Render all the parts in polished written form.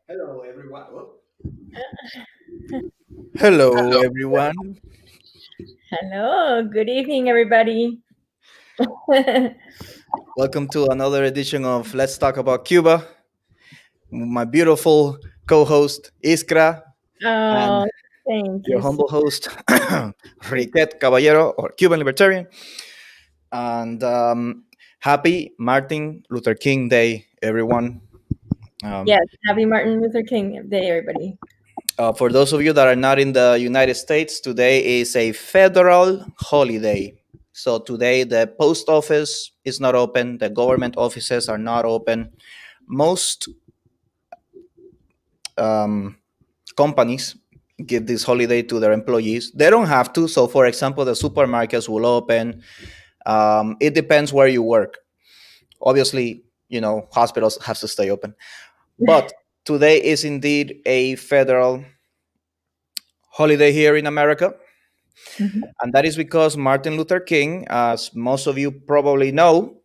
Hello, everyone. Hello, everyone. Hello, good evening, everybody. Welcome to another edition of Let's Talk About Cuba. My beautiful co-host Iskra and Oh, thank your you. humble host Riquet Caballero, or Cuban Libertarian. And happy Martin Luther King Day, everyone. Yes, happy Martin Luther King Day, everybody. For those of you that are not in the United States, today is a federal holiday. So today the post office is not open, the government offices are not open. Most companies give this holiday to their employees. They don't have to. So, for example, the supermarkets will open. It depends where you work. Obviously, hospitals have to stay open. But today is indeed a federal holiday here in America. Mhm. And that is because Martin Luther King, as most of you probably know,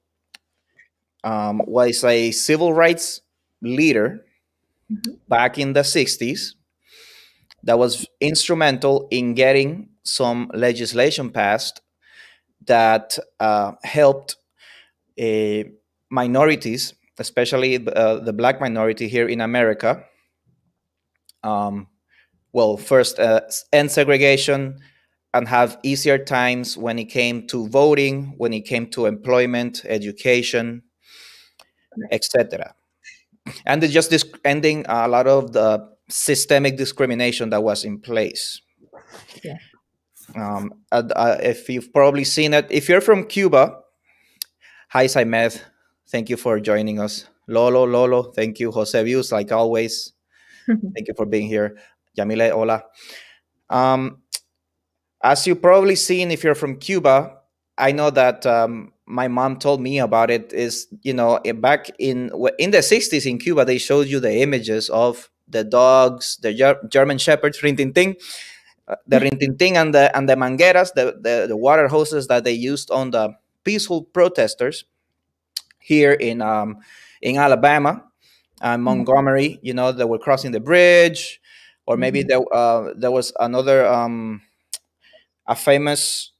was a civil rights leader back in the 60s that was instrumental in getting some legislation passed that helped uh, minorities, especially the black minority here in America. Um, well, first, end segregation and have easier times when it came to voting, when it came to employment, education, etc. And it's just ending a lot of the systemic discrimination that was in place. Yeah. If you've probably seen it, if you're from Cuba, hi Saimed, thank you for joining us. Lolo, thank you. Jose Views, like always, thank you for being here. Yamile, hola. As you probably seen, if you're from Cuba, I know that my mom told me about it. Is back in the 60s in Cuba, they showed you the images of the dogs, the German shepherds, rintinting, the rintinting and the mangueras, the water hoses that they used on the peaceful protesters here in Alabama and Montgomery. They were crossing the bridge, or maybe there was another. A famous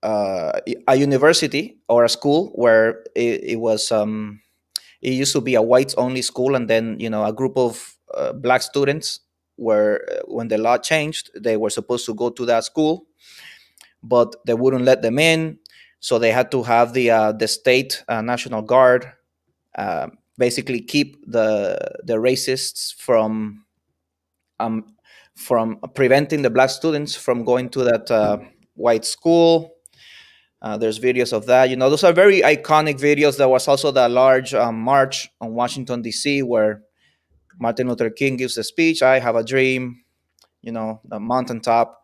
a university or a school where it was it used to be a whites only school, and then a group of black students were when the law changed, they were supposed to go to that school, but they wouldn't let them in, so they had to have the state national guard basically keep the racists from preventing the black students from going to that white school. There's videos of that. Those are very iconic videos. There was also the large march on Washington, D.C., where Martin Luther King gives a speech. I have a dream, the mountaintop.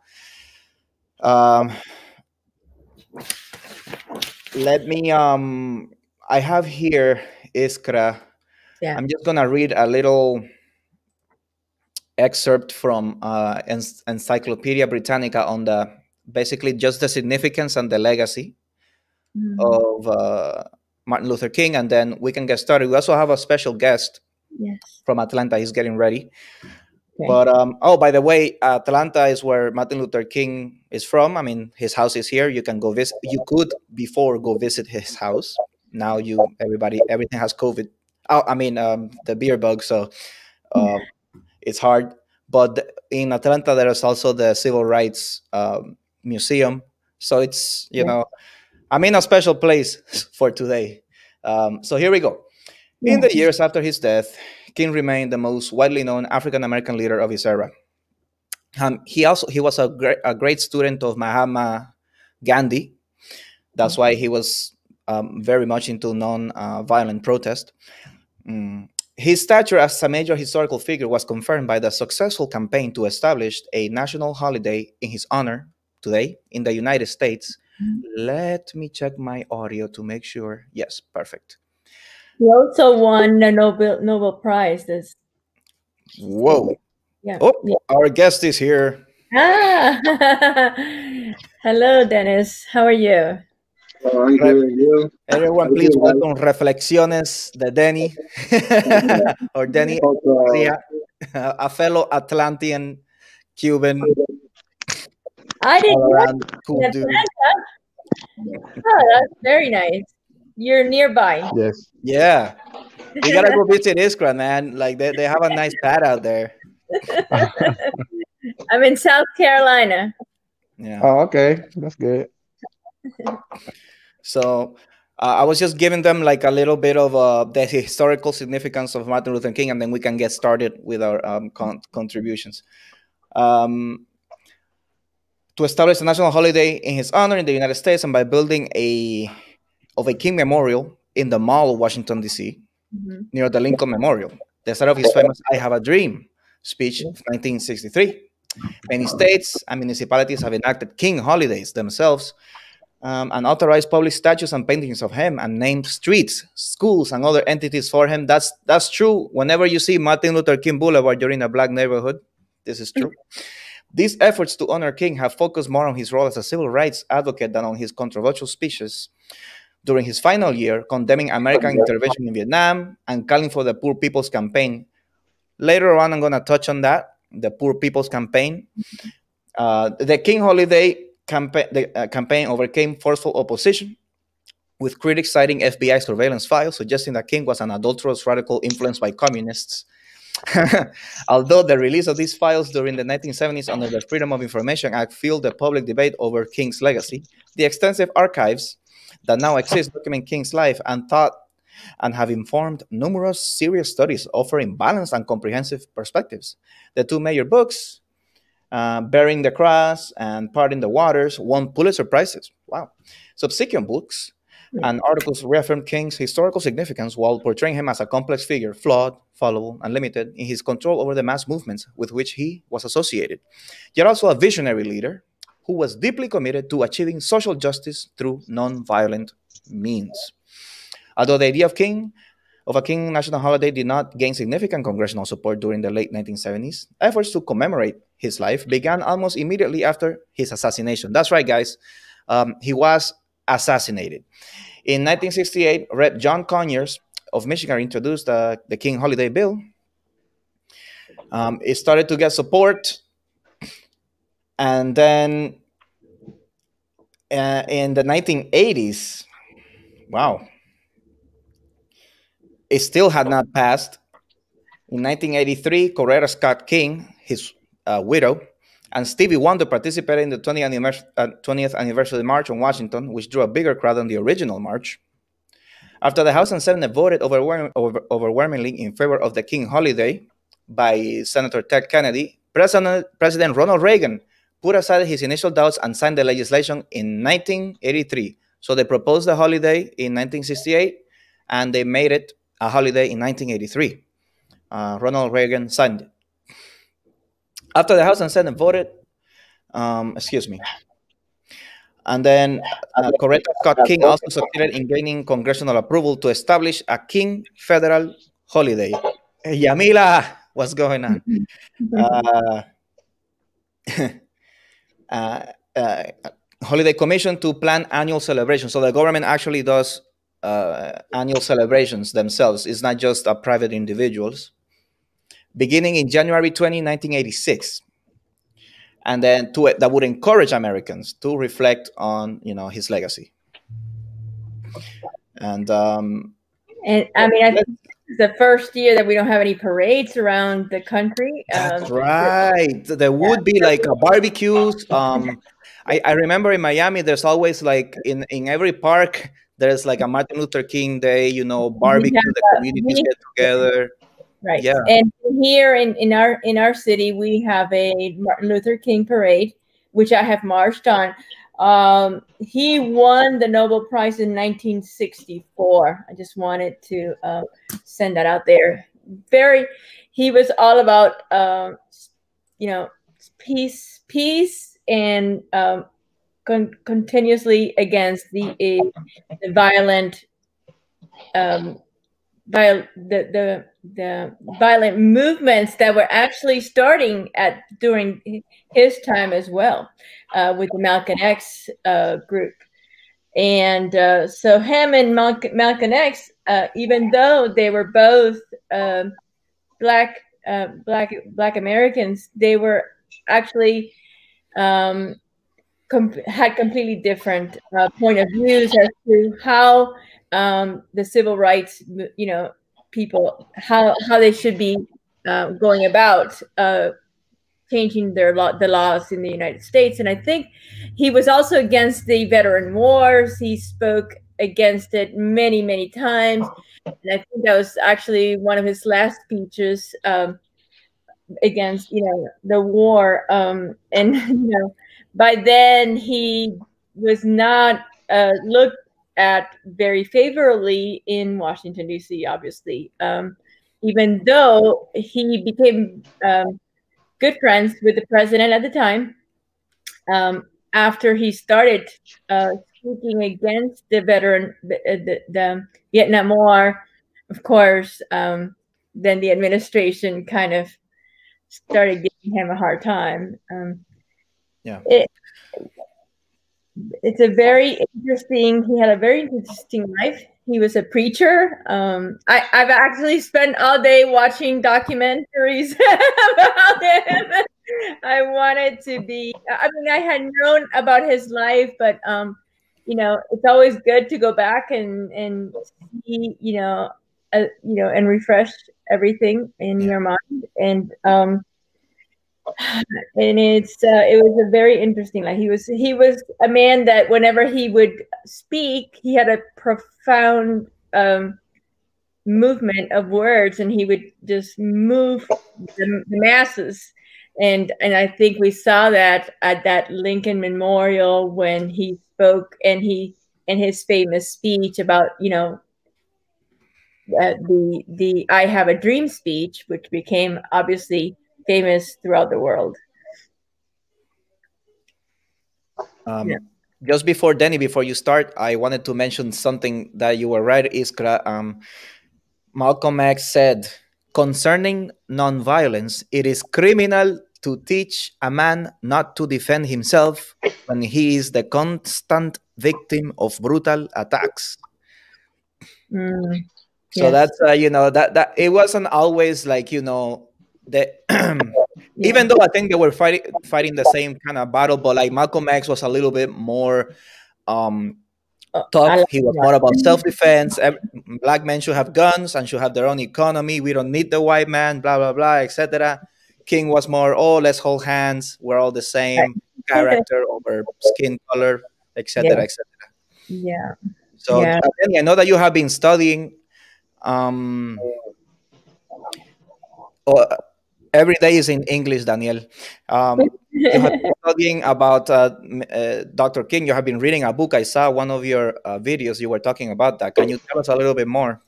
Um, let me, I have here, Iskra. Yeah. I'm just going to read a little excerpt from Encyclopedia Britannica on the basically just the significance and the legacy of Martin Luther King, and then we can get started. We also have a special guest Yes. from Atlanta. He's getting ready. Okay. But oh, by the way, Atlanta is where Martin Luther King is from. I mean, his house is here. You can go visit. You could before go visit his house. Now everything has COVID. Oh, I mean, the beer bug. So it's hard. But in Atlanta, there is also the Civil Rights Museum. So it's I'm in a special place for today. So here we go. In the years after his death, King remained the most widely known African American leader of his era. He was a great student of Mahatma Gandhi. That's why he was very much into non-violent protest. His stature as a major historical figure was confirmed by the successful campaign to establish a national holiday in his honor today in the United States. Let me check my audio to make sure. Yes, perfect. He also won the Nobel Prize. Whoa. Yeah. Oh, our guest is here. Ah. Hello, Dennis. How are you? Oh, I'm Re- good. And you? Everyone, How you please doing, welcome Reflexiones de Denny or Denny Hope, Ria, a fellow Atlantean Cuban I did all not around in cool dude. Atlanta. Oh, that's very nice. You're nearby. yes. Yeah, we gotta go visit Iskra, man. Like they have a nice pad out there. I'm in South Carolina. Yeah. Oh, okay. That's good. So I was just giving them like a little bit of the historical significance of Martin Luther King, and then we can get started with our contributions. Um, to establish a national holiday in his honor in the United States, and by building a King Memorial in the Mall of Washington D.C. Mhm. near the Lincoln Memorial, the start of his famous "I Have a Dream" speech of 1963. Many states and municipalities have enacted King holidays themselves, and authorized public statues and paintings of him, and named streets, schools, and other entities for him. That's true. Whenever you see Martin Luther King Boulevard, you're in a black neighborhood. This is true. These efforts to honor King have focused more on his role as a civil rights advocate than on his controversial speeches during his final year, condemning American intervention in Vietnam and calling for the Poor People's Campaign. Later on, I'm going to touch on that, the Poor People's Campaign. The King Holiday campaign overcame forceful opposition, with critics citing FBI surveillance files suggesting that King was an adulterous radical influenced by communists. Although the release of these files during the 1970s under the Freedom of Information Act fueled the public debate over King's legacy, the extensive archives that now exist document King's life and thought and have informed numerous serious studies offering balanced and comprehensive perspectives. The two major books, Bearing the Cross and Parting the Waters, won Pulitzer Prizes. Wow. Subsequent books and articles reaffirmed King's historical significance while portraying him as a complex figure, flawed, fallible, and limited in his control over the mass movements with which he was associated, yet also a visionary leader who was deeply committed to achieving social justice through non-violent means. Although the idea of a King national holiday did not gain significant congressional support during the late 1970s, efforts to commemorate his life began almost immediately after his assassination. That's right, guys. He was assassinated. In 1968, Rep. John Conyers of Michigan introduced the King Holiday Bill. It started to get support, and then in the 1980s, wow, it still had not passed. In 1983, Coretta Scott King, his widow, and Stevie Wonder participated in the 20th anniversary march on Washington, which drew a bigger crowd than the original march. After the House and Senate voted overwhelmingly in favor of the King holiday by Senator Ted Kennedy, President Ronald Reagan put aside his initial doubts and signed the legislation in 1983. So they proposed the holiday in 1968, and they made it a holiday in 1983. Ronald Reagan signed it. After the House and Senate voted, excuse me, and then Coretta Scott King also succeeded in gaining congressional approval to establish a King federal holiday. Hey, Yamila, what's going on? Uh, uh, uh, Holiday Commission to plan annual celebrations. So the government actually does annual celebrations themselves. It's not just private individuals. Beginning in January 20, 1986. And then that would encourage Americans to reflect on his legacy. And I mean, I think this is the first year that we don't have any parades around the country. That's right. There would be like a barbecues. I remember in Miami, there's always like in every park, there's like a Martin Luther King Day, We barbecue, have the communities get yeah, together. right. Yeah. And here in our city, we have a Martin Luther King parade, which I have marched on. He won the Nobel Prize in 1964. I just wanted to send that out there. He was all about peace, and continuously against the violent the violent movements that were actually starting during his time as well, with the Malcolm X group. And so him and Malcolm X, even though they were both black Americans, they were actually had completely different point of views as to how the civil rights, people, how they should be going about changing the laws in the United States. And I think he was also against the veteran wars. He spoke against it many, many times. And I think that was actually one of his last speeches against, the war. And, by then he was not looked at very favorably in Washington, D.C., obviously, even though he became good friends with the president at the time. After he started speaking against the the Vietnam War, of course, then the administration kind of started giving him a hard time. Yeah. It's a very interesting. He had a very interesting life. He was a preacher. I've actually spent all day watching documentaries about him. I wanted to be. I mean, I had known about his life, but it's always good to go back and see, and refresh everything in your mind. And it was a very interesting life. He was a man that whenever he would speak, he had a profound movement of words, and he would just move the masses. And I think we saw that at that Lincoln Memorial when he spoke, and his famous speech about the "I Have a Dream" speech, which became obviously famous throughout the world. Just before, Danny, before you start, I wanted to mention something that you were right, Iskra. Malcolm X said, concerning nonviolence, it is criminal to teach a man not to defend himself when he is the constant victim of brutal attacks. So Yes. that's that it wasn't always like even though I think they were fighting the same kind of battle, but like Malcolm X was a little bit more tough. He was more about self-defense. Black men should have guns and should have their own economy. We don't need the white man, blah blah blah, etc. King was more, let's hold hands. We're all the same character over skin color, etc., etc. Yeah. So Danny, I know that you have been studying every day is in English, Daniel. You have been studying about Dr. King. You have been reading a book. I saw one of your videos. You were talking about that. Can you tell us a little bit more?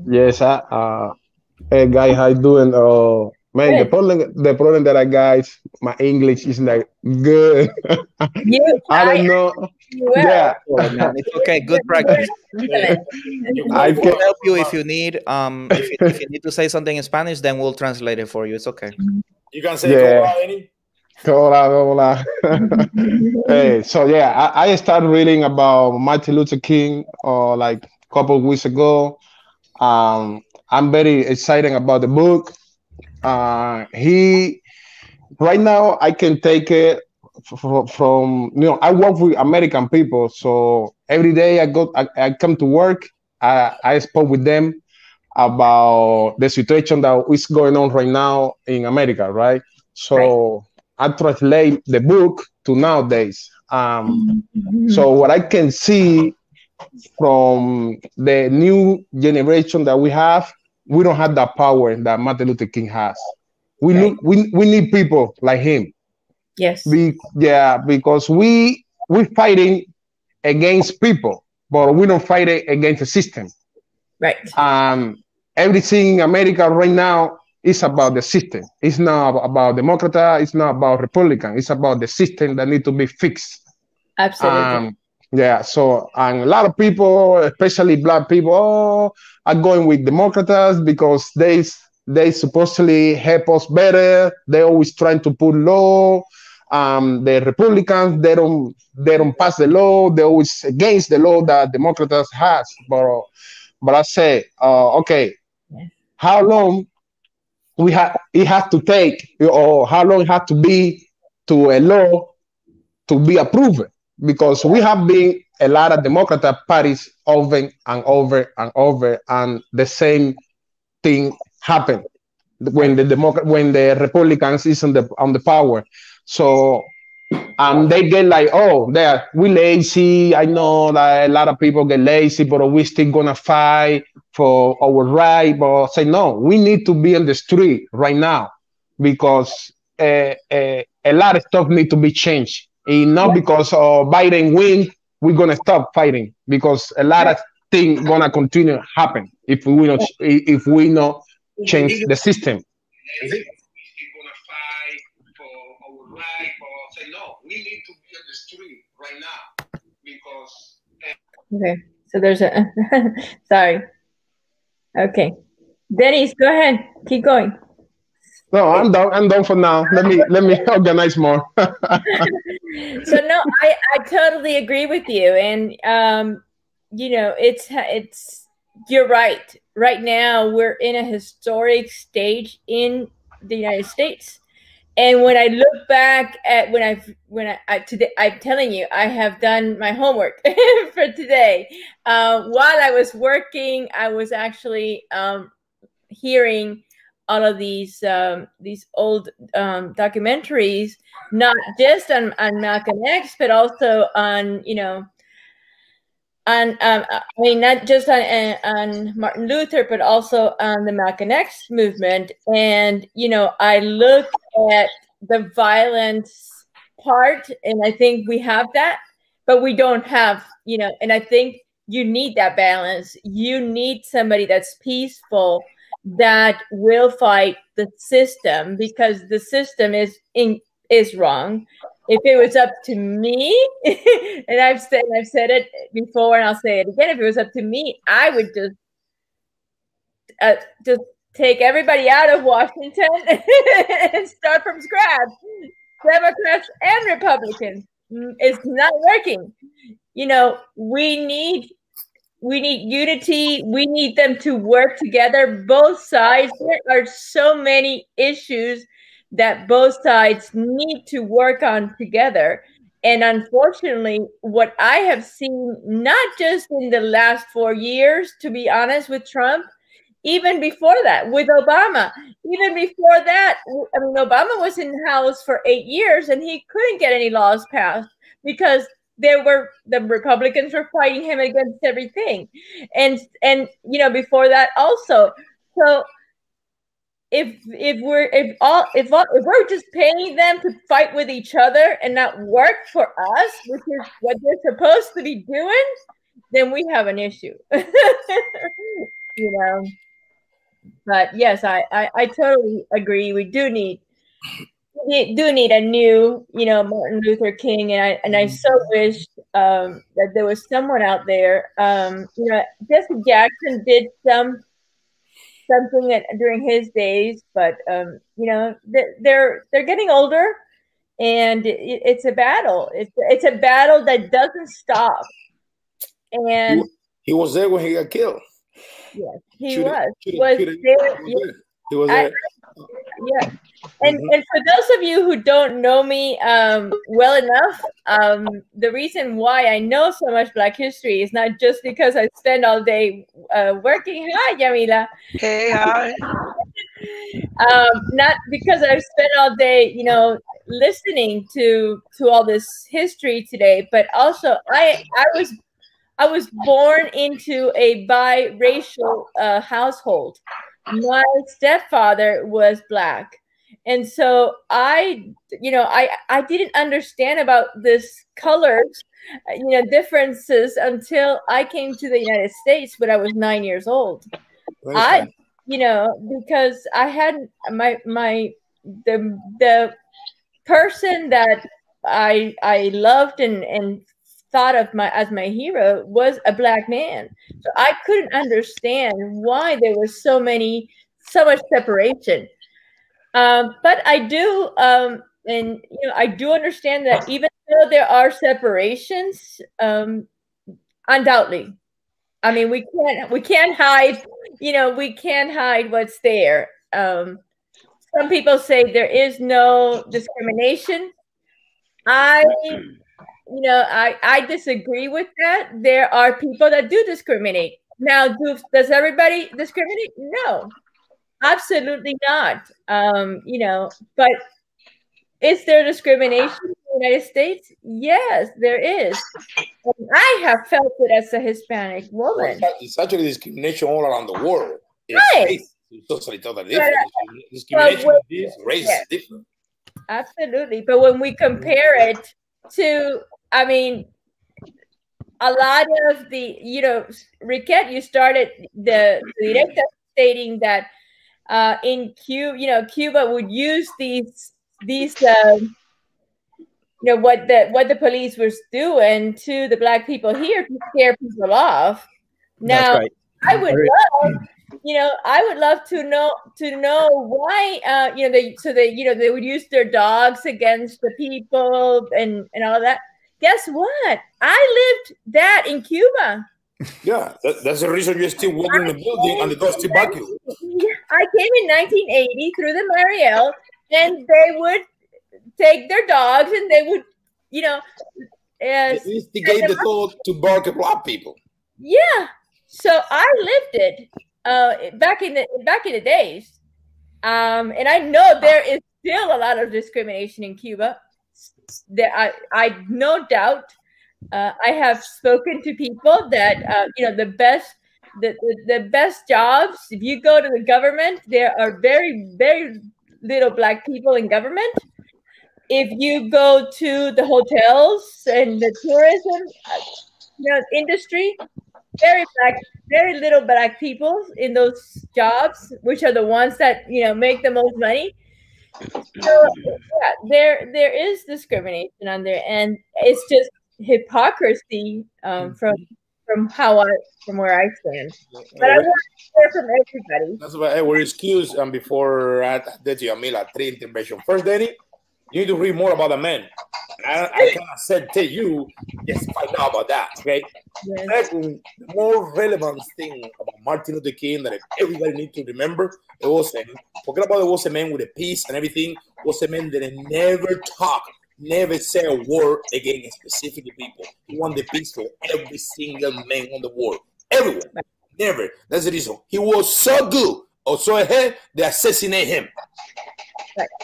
Yes, hey guys, how you doing? Man, the problem that I got is my English is not good. I don't know. Yeah, man, it's okay. Good practice. I can help you if you need. If you need to say something in Spanish, then we'll translate it for you. It's okay. You can say hola. Hey, so yeah, I started reading about Martin Luther King like a couple of weeks ago. I'm very excited about the book. He right now I can take it from I work with American people, so every day I come to work. I spoke with them about the situation that is going on right now in America, right? So I translate the book to nowadays. So what I can see from the new generation that we have, we don't have that power that Martin Luther King has. We need people like him. Yes. Because we're fighting against people, but we don't fight against the system. Right. Everything in America right now is about the system. It's not about Democrat. It's not about Republican. It's about the system that needs to be fixed. Absolutely. Yeah, so and a lot of people, especially black people, are going with Democrats because they supposedly help us better. They always trying to put law. The Republicans they don't pass the law. They're always against the law that Democrats has. But I say, okay, how long we have it has to take, or how long it has to be to a law to be approved, because we have been a lot of Democratic parties over and over and over, and the same thing happened when the Republicans is on the power. So they get like, oh, we lazy. I know that a lot of people get lazy, but we still gonna fight for our right. But say no, we need to be on the street right now because a lot of stuff need to be changed. And not because Biden win, we're gonna stop fighting, because a lot of things gonna continue happen if we not change the system. Okay, so there's a sorry. Okay, Dennis, go ahead, keep going. No, I'm done. I'm done for now. Let me organize more. So no, I totally agree with you, and it's you're right. Right now, we're in a historic stage in the United States. And when I look back at today, I'm telling you, I have done my homework for today. While I was working, I was actually hearing all of these old documentaries, not just on Malcolm X, but also on I mean, not just on Martin Luther, but also on the Malcolm X movement. And, I look at the violence part, and I think we have that, but we don't have, and I think you need that balance. You need somebody that's peaceful, that will fight the system, because the system is wrong. If it was up to me, and I've said it before, and I'll say it again, if it was up to me, I would just take everybody out of Washington and start from scratch. Democrats and Republicans. It's not working. We need unity. We need them to work together. Both sides. There are so many issues that both sides need to work on together. And unfortunately, what I have seen, not just in the last 4 years, to be honest, with Trump, even before that, with Obama, even before that, I mean, Obama was in the House for 8 years and he couldn't get any laws passed because the Republicans were fighting him against everything. And before that also. So if we're just paying them to fight with each other and not work for us, which is what they're supposed to be doing, then we have an issue. But yes, I totally agree. We do need a new, Martin Luther King, and I so wish that there was someone out there. Jesse Jackson did something during his days, but they're getting older, and it's a battle. It's a battle that doesn't stop. And he was there when he got killed. Yes, he was there. He was there. Yeah. And for those of you who don't know me well enough, the reason why I know so much Black history is not just because I spend all day working. Hi, Yamila. Hey, hi. Not because I've spent all day, listening to all this history today, but also I was born into a biracial household. My stepfather was Black. And so I didn't understand about this colors, differences until I came to the United States when I was 9 years old. Because I had the person that I loved and thought of as my hero was a black man. So I couldn't understand why there was so much separation. But I do, and I do understand that even though there are separations, undoubtedly, I mean, we can't hide, we can't hide what's there. Some people say there is no discrimination. I I disagree with that. There are people that do discriminate. Now, does everybody discriminate? No, absolutely not. But is there discrimination in the United States? Yes, there is. And I have felt it as a Hispanic woman. It's actually discrimination all around the world. Right. It's totally different. Discrimination is race is different. Absolutely. But when we compare it to, I mean, a lot of the, Riquette, you started the directa stating that in Cuba, Cuba would use these what the police was doing to the black people here to scare people off. Now, That's right. I would love to know why they would use their dogs against the people and all that. Guess what? I lived that in Cuba. Yeah, that's the reason you're still walking in the building and the dogs still back you. I came in 1980 through the Mariel, and they would take their dogs and they would, they instigate the dog to bark at black people. Yeah, so I lived it back in the days, and I know there is still a lot of discrimination in Cuba. There, I no doubt. I have spoken to people that the best jobs. If you go to the government, there are very, very little black people in government. If you go to the hotels and the tourism industry, very little black people in those jobs, which are the ones that make the most money. So yeah, there is discrimination on there, and it's just hypocrisy from where I stand. But I want to hear from everybody. That's why we're excused. And before that, Yamila, 3 intervention. First, Danny, you need to read more about the men. I cannot tell you, just find out about that, okay? Yes. Second, the more relevant thing about Martin Luther King that everybody needs to remember, forget about it was a man with a peace and everything, was a man that never talked, never said a word against specific people. He wanted the peace for every single man on the world. Everyone. Never. That's the reason. He was so good or so ahead, they assassinated him.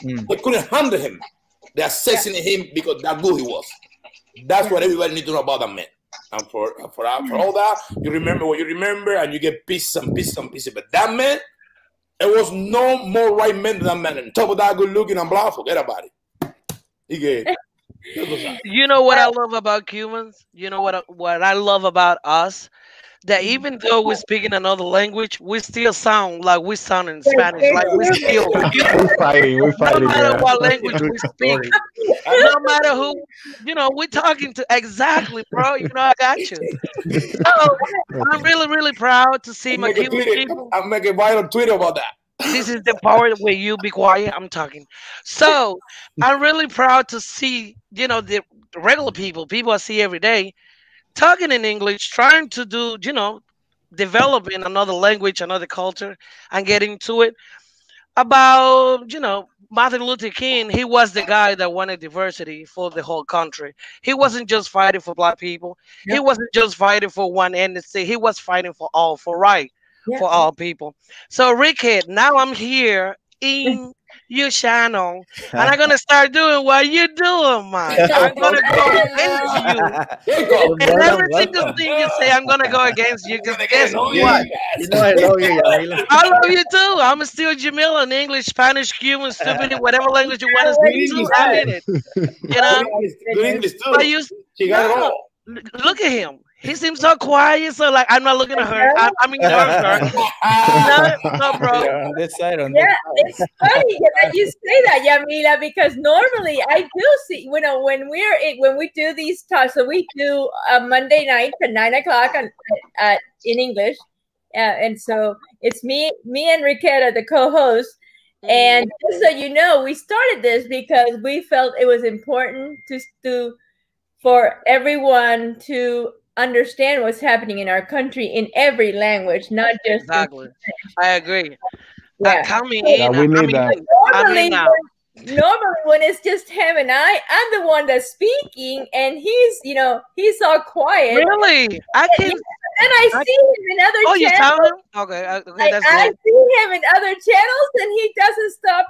They couldn't handle him. They assassinated him because that good he was. That's what everybody needs to know about that man. And for all that, you remember what you remember, and you get pieces and pieces and pieces. But that man, there was no more right man than that man. And top of that, good looking and blah, forget about it. He gave. You know what I love about Cubans? You know what I love about us? That even though we're speaking another language, we still sound like we sound in Spanish. Like we still We're fighting. no matter what language we speak, no matter who, we're talking to exactly, bro. I got you. So I'm really, really proud to see my Cuban people. I'm making a viral tweet about that. This is the part where you be quiet. I'm talking. So I'm really proud to see, the regular people I see every day, talking in English, trying to do, develop in another language, another culture, and getting to it. About, Martin Luther King, he was the guy that wanted diversity for the whole country. He wasn't just fighting for black people. He wasn't just fighting for one entity. He was fighting for all, for all people. So, Rickhead, now I'm here in your channel, and I'm gonna start doing what you're doing, man. I'm gonna go against you, and every single thing you say, I'm gonna go against you. Because guess what? I love you, Yamila. I love you too. I'm still Jamila in English, Spanish, Cuban, stupid, whatever language you want to speak to. I'm in it. Good English too. But She got it all. look at him. He seems so quiet. So like, I'm not looking at her. I'm ignoring her. No, bro. Yeah, on this side, on Yeah, this it's funny that you say that, Yamila, because normally I do see, when we do these talks, so we do Monday night at 9 o'clock in English, and so it's me and Riqueta, the co-host. And just so you know, we started this because we felt it was important for everyone to understand what's happening in our country in every language, not just Exactly. I agree. yeah. Coming Yeah, in, we need that. Normally, now. normally when it's just him and I'm the one that's speaking, and he's all quiet. Really? I can. And I see him in other Oh, you channels. tell him? Okay, okay, that's I good. see him in other channels, and he doesn't stop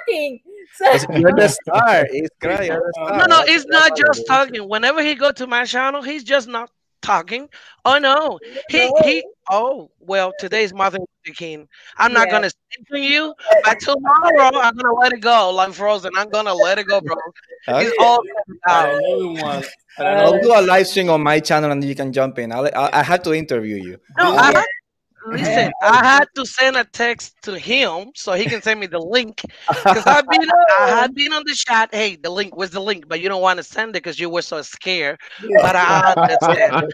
talking. So you're the star. You're the star. No, it's not just talking. Whenever he go to my channel, he's just not talking. Oh no, he. Oh well, today's Martin Luther King. I'm not gonna stick to you, but tomorrow I'm gonna let it go like Frozen. I'm gonna let it go, bro. It's all out. Another one. I'll do a live stream on my channel and you can jump in. I have to interview you. No, listen, I had to send a text to him so he can send me the link because I had been on the chat. Hey, the link, where's the link? But you don't want to send it because you were so scared. But I understand.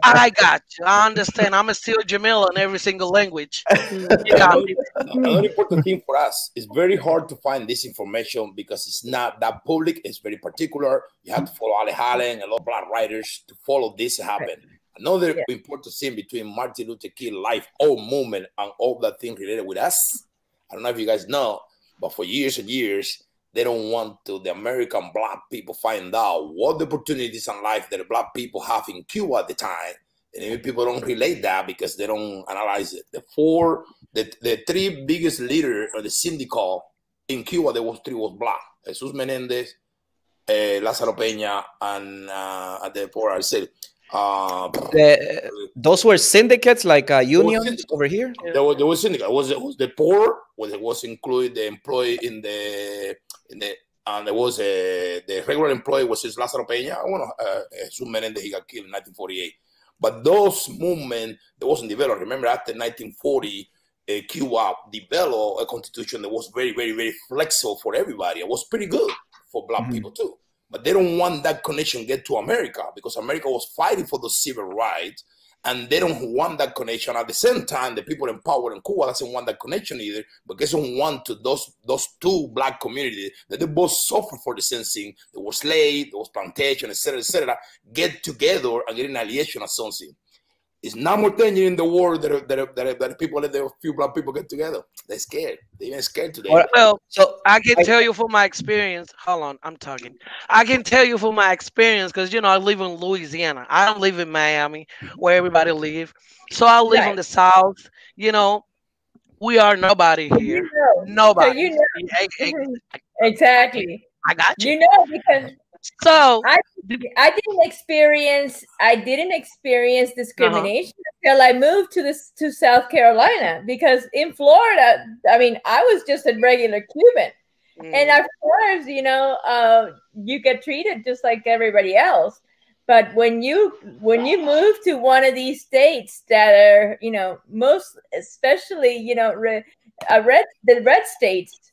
I got you. I understand. I'm still Jamil in every single language. You got me. Another important thing for us is very hard to find this information because it's not that public. It's very particular. You have to follow Ale Halen and a lot of black writers to follow this happen. Another important thing between Martin Luther King life, all movement, and all that thing related with us. I don't know if you guys know, but for years and years, they don't want the American black people find out what the opportunities in life that the black people have in Cuba at the time. And even people don't relate that because they don't analyze it. The three biggest leaders of the syndicate in Cuba, there was three was black. Jesus Menendez, Lázaro Peña, and the poor I said. Those were syndicates, like unions over here. There was syndicate. It was the poor. Was included the employee in the and there was the regular employee was Lázaro Peña. Jesus Menendez, he got killed in 1948. But those movements, they wasn't developed. Remember, after 1940, Cuba developed a constitution that was very, very, very flexible for everybody. It was pretty good for black people too. But they don't want that connection get to America because America was fighting for the civil rights, and they don't want that connection. At the same time, the people in power in Cuba doesn't want that connection either, but they don't want to those two black communities that they both suffer for the same thing. There was slave, there was plantation, etc., get together and get an alliation of something. It's not more danger in the world that people let a few black people get together. They're scared. They're even scared today. Well, so I can tell you from my experience. Hold on, I'm talking. I can tell you from my experience because I live in Louisiana. I don't live in Miami where everybody live. So I live in the South. We are nobody here. Nobody. So exactly. I got you. Because so I didn't experience discrimination until I moved to South Carolina, because in Florida, I mean, I was just a regular Cuban, and of course, you get treated just like everybody else. But when you move to one of these states that are, most especially, the red states,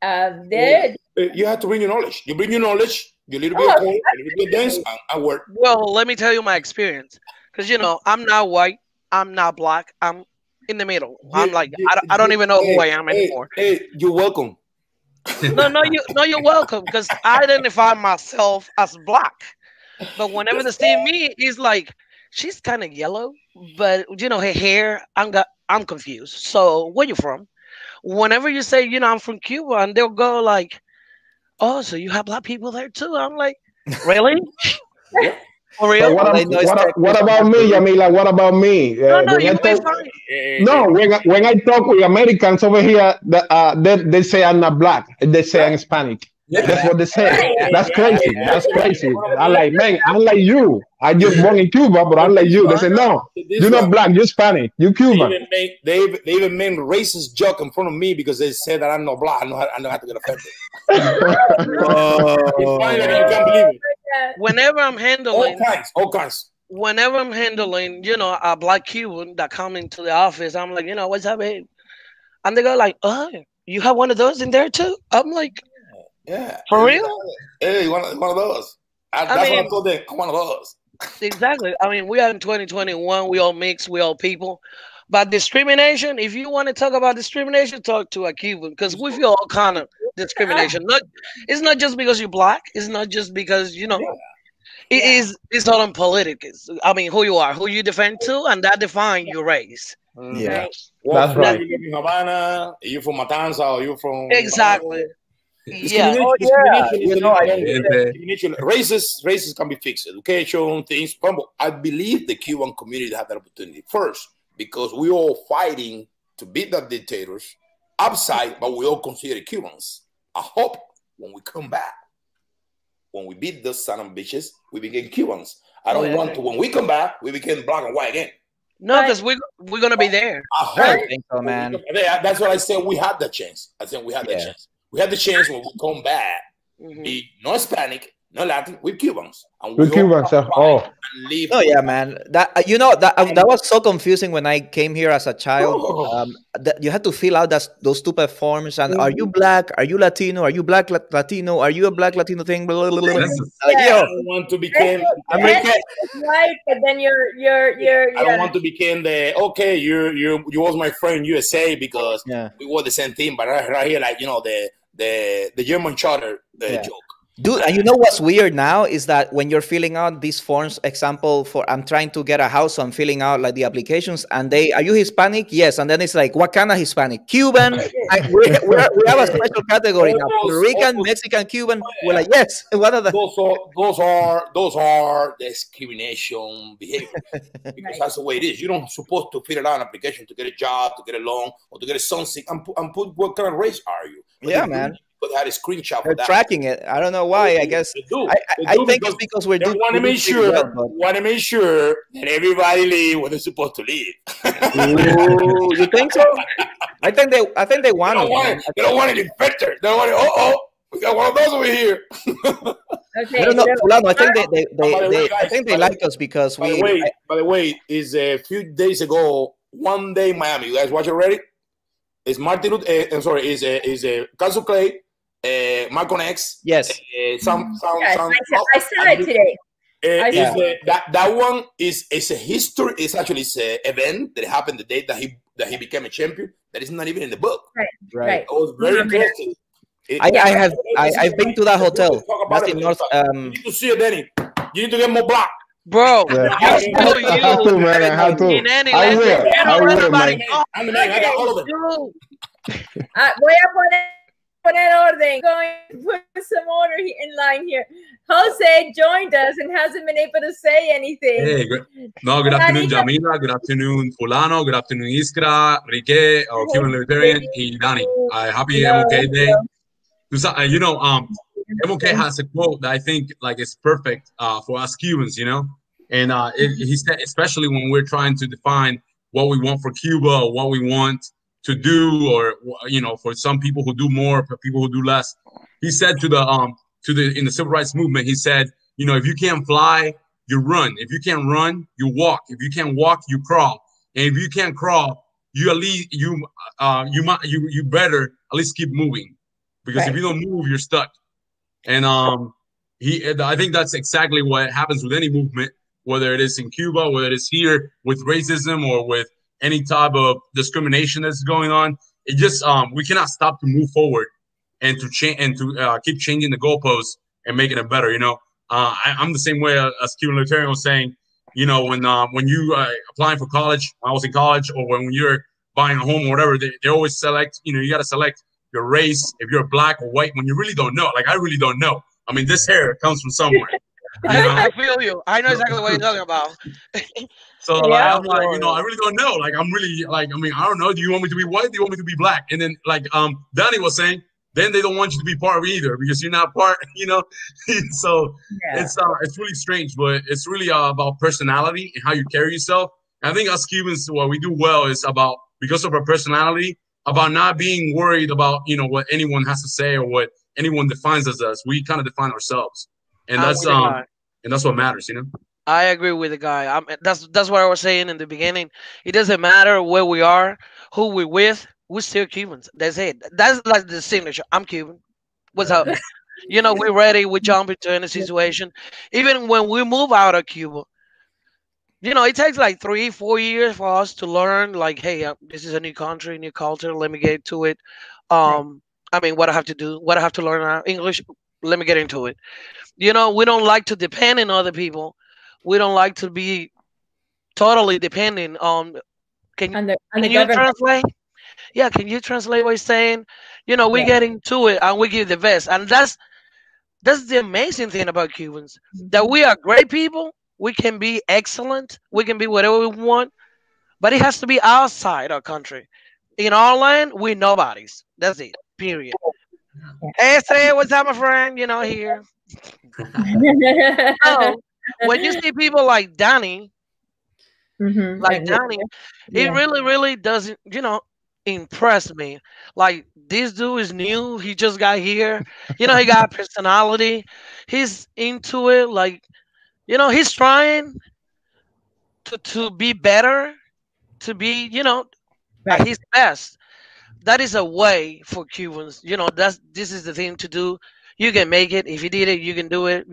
you have to bring your knowledge. You bring your knowledge. You little bit of poem, a little bit of dance, and work. Well, let me tell you my experience, because I'm not white, I'm not black, I'm in the middle. I'm like I don't even know who I am anymore. Hey, you're welcome. You're welcome, because I identify myself as black, but whenever they see me, it's like she's kind of yellow, but her hair, I'm confused. So where you from? Whenever you say I'm from Cuba, and they'll go like, oh, so you have black people there too? I'm like, really? Yeah. For real? What about me, Yamila? What about me? When I talk with Americans over here, they say I'm not black. They say I'm Hispanic. That's what they say. That's crazy. That's crazy. I'm like, man, I'm like you. I just born in Cuba, but I'm like you. They say, no, you're not black. You're Hispanic. You're Cuban. They even made racist joke in front of me because they said that I'm not black. I know how to get offended. You can't believe it. Whenever I'm handling all kinds. whenever I'm handling, a black Cuban that come into the office, I'm like, what's up, babe? And they go like, oh, you have one of those in there too? I'm like, Yeah. for real? Hey, one of those. I That's what I mean, told them. I'm one of those. exactly. I mean, we are in 2021. We all mix. We all people. But discrimination, if you want to talk about discrimination, talk to a Cuban because we feel all kind of discrimination. It's not just because you're black. It's not just because it Yeah. is. It's all on politics. I mean, who you are, who you defend to, and that define your race. Mhm. Yeah, Right. What That's school right. you live in Havana? Are you from Matanza or you from Exactly. Yeah. oh yeah, Gente, discrimination. Races can be fixed. Education, things. I believe the Cuban community have that opportunity first because we all fighting to beat the dictators upside, but we all consider Cubans. I hope when we come back, when we beat those son of bitches, we became Cubans. I don't want to. When we come back, we became black and white again. No, because we're gonna be there. I I hope. think so, man. That's what I said. We had the chance. I think we had the Yeah. chance. We had the chance when we come back, Mhm. be no Hispanic, no Latin, with Cubans, and With we all Cubans, fight oh, and live. Oh yeah, man. That that was so confusing when I came here as a child. Oh. That you had to fill out those stupid forms. And are you black? Are you Latino? Are you black Latino? Are you a black Latino thing? Blah, blah, blah, blah. listen, Like, Yeah. I yo, don't want to become. I mean, Right, but then you're I don't want to become the okay. You was my friend USA because yeah. we were the same team, but right here, like the German charter Yeah. joke. Dude, and you know what's weird now is that when you're filling out these forms, example for I'm trying to get a house, so I'm filling out like the applications, and they are you Hispanic? Yes, and then it's like, what kind of Hispanic? Cuban? We have a special category now: Puerto Rican, Mexican, Cuban. We're like, yes, what are the? Those are discrimination behavior because that's the way it is. You don't supposed to fill out an application to get a job, to get a loan, or to get a something and put what kind of race are you? But Yeah, man. But had a screenshot They're for that. tracking it. I don't know why. I guess They do. I think it's because we're they doing. want to make sure that everybody leave where they're supposed to leave. Ooh, you think so? I think they want They us. don't want Man. it. They don't want it infected. They don't want it. We got one of those over here. Okay. I don't know, so- Fulano. I think By the way, I guys, think they like us because By the way, is a few days ago, one day in Miami. You guys watch it already? It's Martin. I'm sorry. Is a Caso Clay, Malcolm X. Yes. Yes, I saw it today. That one is a history. It's actually an event that happened the day that he became a champion. That is not even in the book. Right. It was very interesting. I've been to that hotel. That's in North. You need to see it, Danny. You need to get more black. Bro, Yeah. I tell I have to, man. I have to. in any I language, will. I will, everybody man. knows. I'm the man. I got all of them. Dude, Voy a poner orden. Going to put some order in line here. Jose joined us and hasn't been able to say anything. hey, good afternoon, Jamila. Good afternoon, Fulano. Good afternoon, Iskra, Rique, Cuban Libertarian, and Danny. Happy MLK Day. MLK has a quote that I think like is perfect for us Cubans, and he said, especially when we're trying to define what we want for Cuba or what we want to do, or for some people who do more, for people who do less. He said to the in the civil rights movement, he said, if you can't fly, you run. If you can't run, you walk. If you can't walk, you crawl. And if you can't crawl, you at least you better at least keep moving, because if you don't move, you're stuck. And I think that's exactly what happens with any movement, whether it is in Cuba, whether it is here with racism or with any type of discrimination that's going on. It just we cannot stop to move forward and to change and to keep changing the goalposts and making it better. I'm the same way as Cuban Libertarian was saying. When you applying for college, when I was in college, or when you're buying a home or whatever, they always select. You got to select your race, if you're black or white, when you really don't know. Like, I really don't know. I mean, this hair comes from somewhere. I feel you. I know exactly what you're talking about. So I'm like, I really don't know. Like, I'm really like, I mean, I don't know. Do you want me to be white? Do you want me to be black? And then like Danny was saying, then they don't want you to be part of either because you're not part, So it's really strange, but it's really about personality and how you carry yourself. And I think us Cubans, what we do well is about, because of our personality, about not being worried about, what anyone has to say or what anyone defines us as. We kind of define ourselves. And that's what matters, I agree with the guy. That's what I was saying in the beginning. It doesn't matter where we are, who we with. We're still Cubans. That's it. That's like the signature. I'm Cuban. What's up? We're ready. We jump into any situation. Even when we move out of Cuba, it takes like 3, 4 years for us to learn. Like, hey, this is a new country, new culture. Let me get to it. Right. I mean, what I have to do, what I have to learn English. Let me get into it. We don't like to depend on other people. We don't like to be totally dependent on. Can On the can you government. translate? Yeah, can you translate what he's saying? We Yeah. get into it and we give the best, and that's the amazing thing about Cubans, that Mhm. we are great people. We can be excellent. We can be whatever we want, but it has to be outside our country. In our land, we nobodies. That's it. Period. Hey, say what's up, my friend? Here. So when you see people like Danny, Mhm. like Danny, it Yeah. really, really doesn't, impress me. Like, this dude is new. He just got here. He got personality. He's into it. Like, he's trying to be better, to be, at Right. his best. That is a way for Cubans. This is the thing to do. You can make it. If you did it, you can do it.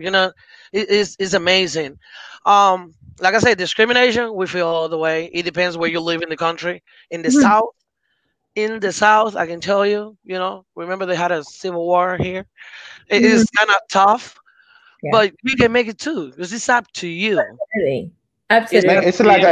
It's amazing. Like I said, discrimination, we feel all the way. It depends where you live in the country. In the Mhm. south, I can tell you, remember they had a civil war here. It Mhm. is kind of tough, Yeah. but you can make it too, because it's up to you. Absolutely. It's Man, up Absolutely. it's to like you.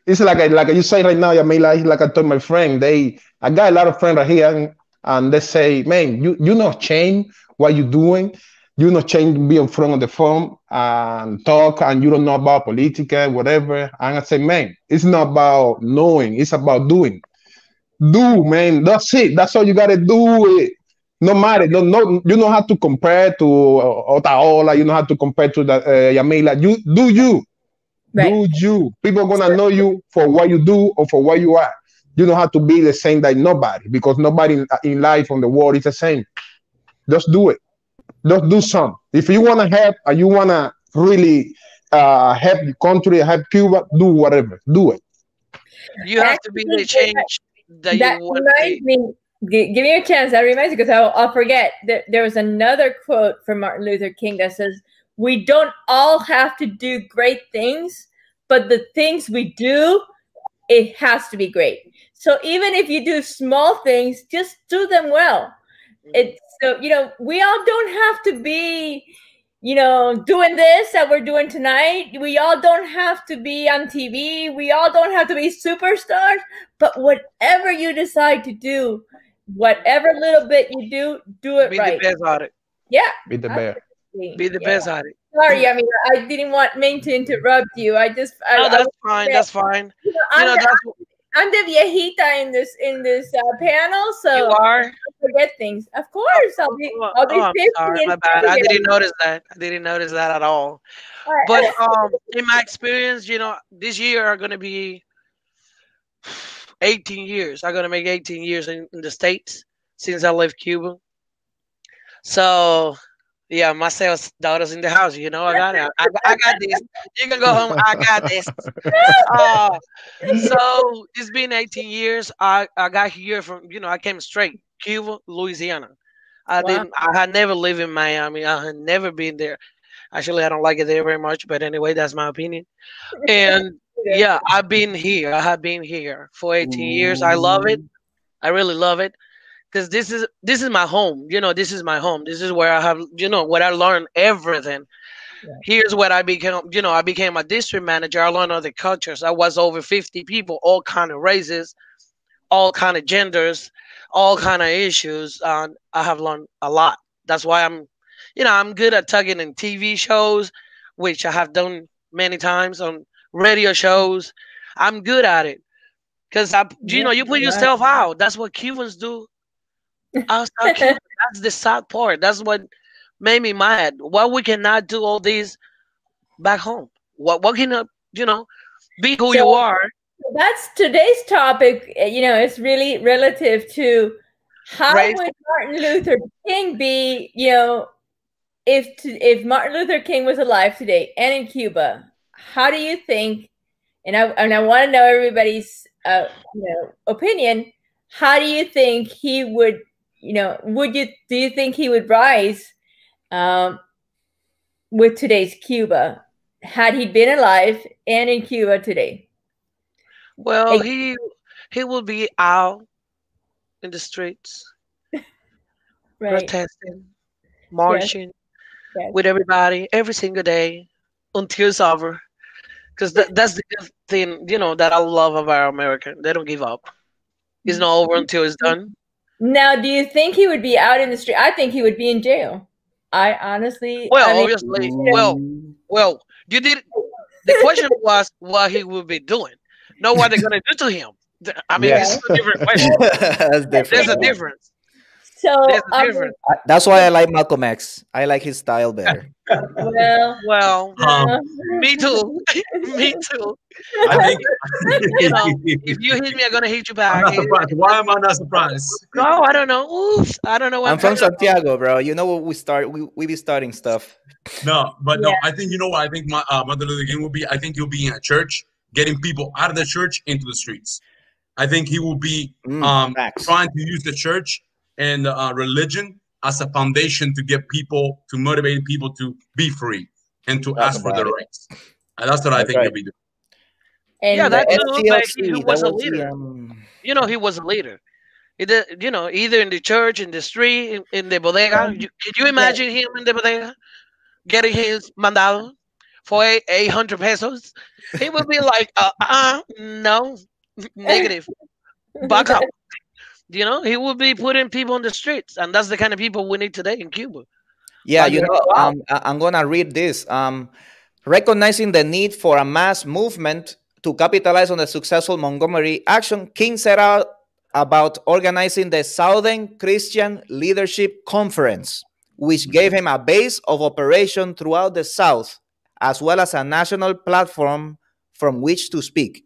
it's like you say right now, Yamila. It's like I told my friend. I got a lot of friends right here, and they say, "Man, you not change what you doing. You not change be in front of the phone and talk, and you don't know about political whatever." And I say, "Man, it's not about knowing. It's about doing. Do, man. That's it. That's all you gotta do. It. No matter. Don't no. You don't have to compare to Otaola. You don't have to compare to the Yamila. You do you." Right. Do you? People are gonna know you for what you do or for what you are. You don't have to be the same like nobody because nobody in life on the world is the same. Just do it. Just do some. If you wanna help and you wanna really help your country, help Cuba, do whatever. Do it. You have to be the Actually, change that you that want to reminds be. me. Give me a chance. That reminds me because I'll forget. There was another quote from Martin Luther King that says, "We don't all have to do great things, but the things we do, it has to be great. So even if you do small things, just do them well. Mhm. It's so we all don't have to be doing this that we're doing tonight. We all don't have to be on TV. We all don't have to be superstars. But whatever you decide to do, whatever little bit you do, do it Be the right. best at it. Yeah, Be the bear. absolutely. Be the Yeah. best at it. Sorry, I mean, I didn't mean to interrupt you. I just No, I that's was fine. That's fine. I'm the That's I'm the viejita in this panel, you so are. I forget things. Of Oh, course, I'll oh, be oh, I'll oh, be I'm 50 sorry. in My bad. I didn't February. notice that. I didn't notice that at all. But in my experience, this year are gonna be 18 years. I'm gonna make 18 years in the States since I left Cuba. So yeah, my sales daughters in the house. I got it. I got this. You can go home. I got this. Uh, so it's been 18 years. I got here from, I came straight Cuba, Louisiana. Wow. I had never lived in Miami. I had never been there. Actually, I don't like it there very much, but anyway, that's my opinion. And yeah, I've been here. I have been here for 18 years. I love it. I really love it because this is my home. This is my home. This is where I have, where I learned everything. Here's what I became. I became a district manager. I learned other cultures. I was over 50 people, all kind of races, all kind of genders, all kind of issues. And I have learned a lot. That's why I'm good at tugging in TV shows, which I have done many times on radio shows. I'm good at it because Yeah, you put right. yourself out. That's what Cubans do outside Cuba. That's the sad part. That's what made me mad. Why we cannot do all these back home? What can be who So you are? that's today's topic. It's really relative to how Race. would Martin Luther King be, if Martin Luther King was alive today and in Cuba, how do you think? And I want to know everybody's opinion. How do you think he would? Do you think he would rise um, with today's Cuba had he been alive and in Cuba today? Well, Like, he will be out in the streets right? protesting, Yes. marching Yes. with everybody every single day until it's over. Because that's the good thing, that I love about America. They don't give up. It's not over until it's done. Now, do you think he would be out in the street? I think he would be in jail. I honestly, I Well, mean, obviously, you know, you did. The question was what he will be doing, not what they're gonna do to him. I mean, this Yes. is a different question. That's There's different. a Yeah. difference. so There's a difference. That's why I like Malcolm X. I like his style better. well, Well, uh, me too. Me too. I think. If you hit me, I'm gonna hit you I'm back. not surprised. Why am I not surprised? No, I don't know. Oops, I don't know what I'm I'm from talking about. Santiago, bro. You know what we be starting stuff. No, but Yeah. no. I think you know what I think. Martin Luther King will be. I think he'll be in a church, getting people out of the church into the streets. I think he will be Facts. trying to use the church and religion as a foundation to get people, to motivate people to be free and to Talk ask for their about it. rights. And that's what I That's think right. he'll be doing. Yeah, and The that too. But he SCLC, that was a was leader. the He was a leader. Either in the church, in the street, in the bodega. Can you imagine him in the bodega getting his mandado for 800 pesos? He would be like, no, negative, back up. He would be putting people on the streets, and that's the kind of people we need today in Cuba. Yeah, wow. I'm gonna read this. Recognizing the need for a mass movement to capitalize on the successful Montgomery action, King set out about organizing the Southern Christian Leadership Conference, which gave him a base of operation throughout the South, as well as a national platform from which to speak.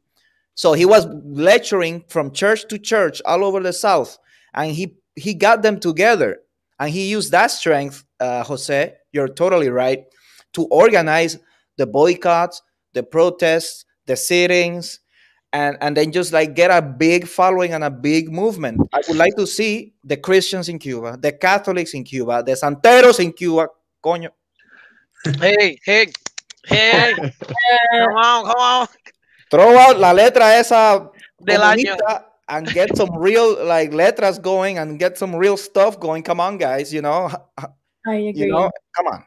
So he was lecturing from church to church all over the South, and he got them together, and he used that strength, Jose. You're totally right, to organize the boycotts, the protests, the sittings, and then just like get a big following and a big movement. I would like to see the Christians in Cuba, the Catholics in Cuba, the Santeros in Cuba. Coño. Hey, come on, Throw out la letra esa del año. comunista and get some real like letras going and get some real stuff going. Come on, guys. I agree. Come on.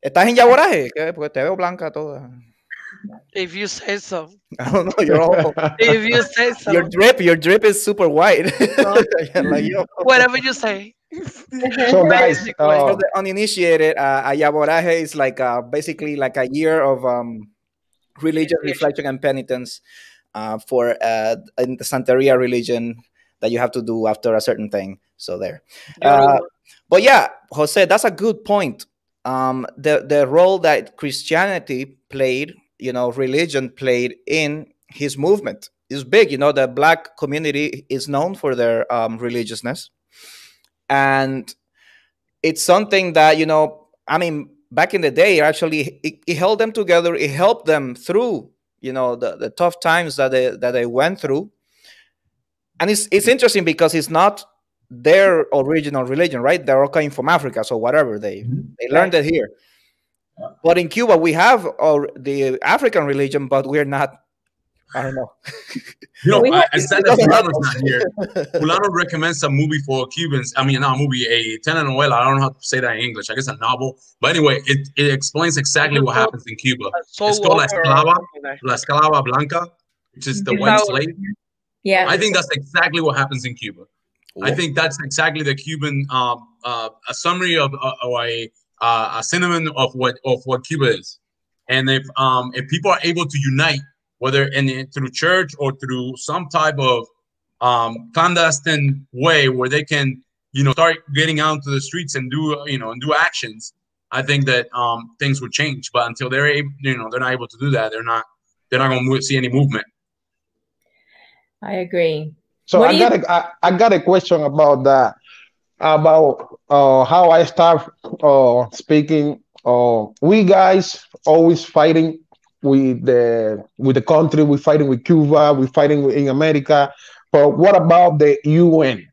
¿Estás en Yaboraje? ¿Qué? Porque te veo blanca toda. If you say so. I don't know. You're all, If you say so. your drip is super white. Like, yo. Whatever you say. So guys, For the uninitiated, Yaboraje is like basically like a year of religious reflection and penitence for in the Santeria religion that you have to do after a certain thing. So there. But yeah, Jose, that's a good point. The role that Christianity played, religion played in his movement is big. The Black community is known for their religiousness. And it's something that, I mean, back in the day, actually, it held them together. It helped them through, the tough times that they went through. And it's interesting because it's not their original religion, right? They're all coming from Africa, so whatever they learned it here. But in Cuba, we have the African religion, but we're not. I don't know. I said that Fulano's not here. Fulano recommends a movie for Cubans. I mean, not a movie, a telenovela. I don't know how to say that in English. I guess a novel. But anyway, it explains exactly what happens in Cuba. It's called La Esclava Blanca, which is the white slave. Yeah. I think that's exactly what happens in Cuba. Ooh. I think that's exactly the Cuban a summary of a synonym of what Cuba is. And if people are able to unite, whether through church or through some type of clandestine way where they can, start getting out to the streets and do actions, I think that things would change. But until they're able, they're not able to do that, they're not going to see any movement. I agree. So I got a question about that, about how I start speaking. We guys always fighting with the country. We're fighting with Cuba. We're fighting in America. But what about the UN?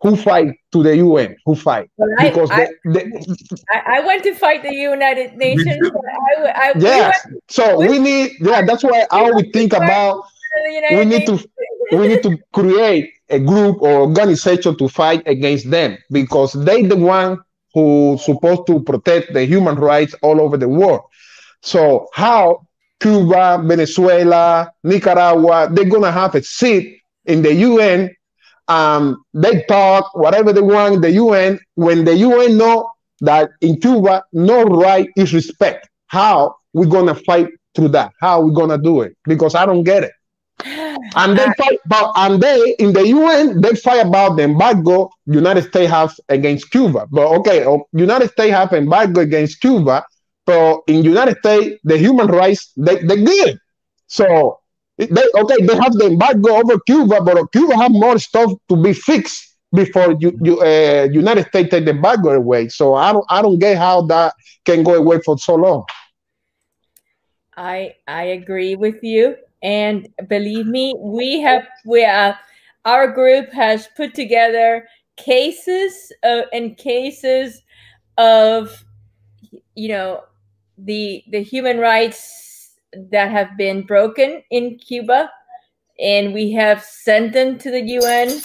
Who fight to the UN? Who fight? Well, Because I went to fight the United Me Nations. too. But we went yes. So we, we need. Yeah, that's why I we always went to think fight about the we United need to we need to create a group or organization to fight against them because they the one who supposed to protect the human rights all over the world. So how Cuba, Venezuela, Nicaragua, they're gonna have a seat in the UN. They talk whatever they want in the UN. When the UN know that in Cuba no right is respect, how we gonna fight through that? How we gonna do it? Because I don't get it. And they I, fight about, and they in the UN they fight about the embargo United States have against Cuba. But okay, United States have embargo against Cuba, but in United States the human rights they good. So they okay they have the embargo over Cuba, but Cuba have more stuff to be fixed before United States take the embargo away. So I don't get how that can go away for so long. I agree with you, and believe me, we our group has put together cases and cases of the human rights that have been broken in Cuba, and we have sent them to the UN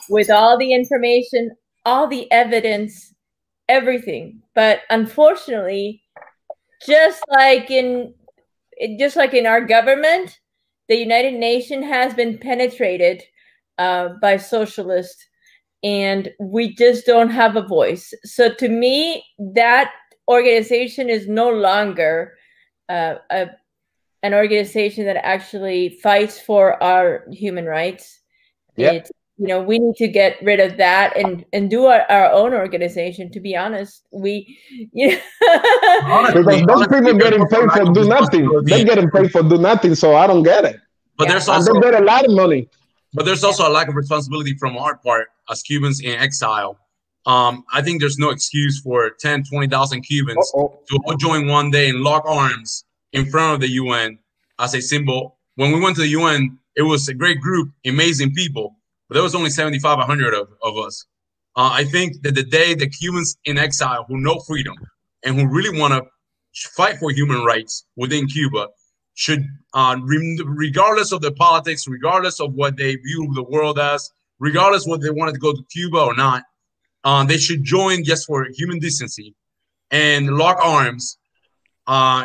with all the information, all the evidence, everything. But unfortunately, just like in our government, the United Nations has been penetrated by socialists, and we just don't have a voice. So to me, that organization is no longer an organization that actually fights for our human rights. Yep. It's we need to get rid of that and do our own organization. To be honest, Because those Honestly, people there's getting also a paid lack for of do nothing. They're responsibility. getting paid for do nothing, so I don't get it. But Yeah. there's And also they get a lot of money. But there's also a lack of responsibility from our part as Cubans in exile. I think there's no excuse for 10, 20,000 Cubans Uh-oh. to all join one day and lock arms in front of the UN as a symbol. When we went to the UN, it was a great group, amazing people, but there was only 75, 100 of us. I think that the day the Cubans in exile who know freedom and who really want to fight for human rights within Cuba should, regardless of the politics, regardless of what they view the world as, regardless whether they wanted to go to Cuba or not, they should join just for human decency and lock arms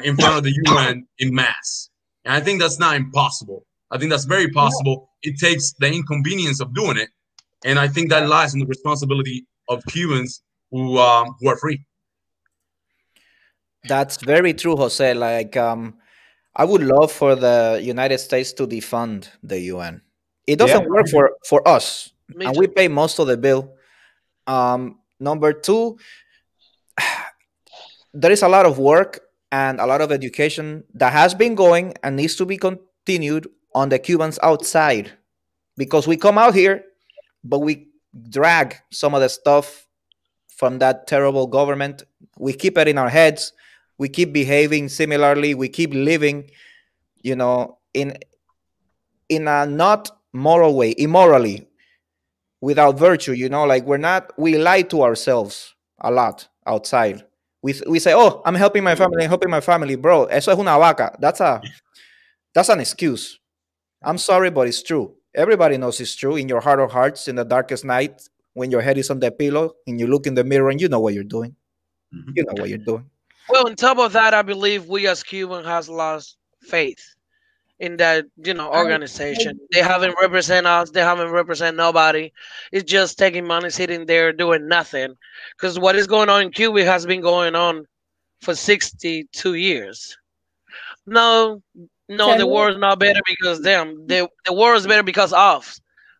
in front of the UN in mass. And I think that's not impossible. I think that's very possible. It takes the inconvenience of doing it. And I think that lies in the responsibility of Cubans who are free. That's very true, Jose. Like, I would love for the United States to defund the UN. It Yeah. doesn't work for us, Me and too. we pay most of the bill. Number two, there is a lot of work and a lot of education that has been going and needs to be continued on the Cubans outside, because we come out here, but we drag some of the stuff from that terrible government. We keep it in our heads. We keep behaving similarly. We keep living, in a not moral way, immorally, without virtue. Like we lie to ourselves a lot outside. We say, "Oh, I'm helping my family. I'm helping my family, bro. Eso es una vaca." That's an excuse. I'm sorry, but it's true. Everybody knows it's true. In your heart of hearts, in the darkest night, when your head is on the pillow and you look in the mirror and you know what you're doing. Mhm. You know what you're doing. Well, on top of that, I believe we as Cuban has lost faith in that I organization. They haven't represent us. They haven't represent nobody. It's just taking money, sitting there doing nothing. Because what is going on in Cuba has been going on for 62 years. No, no, tell the me, war is not better because them. The war is better because of all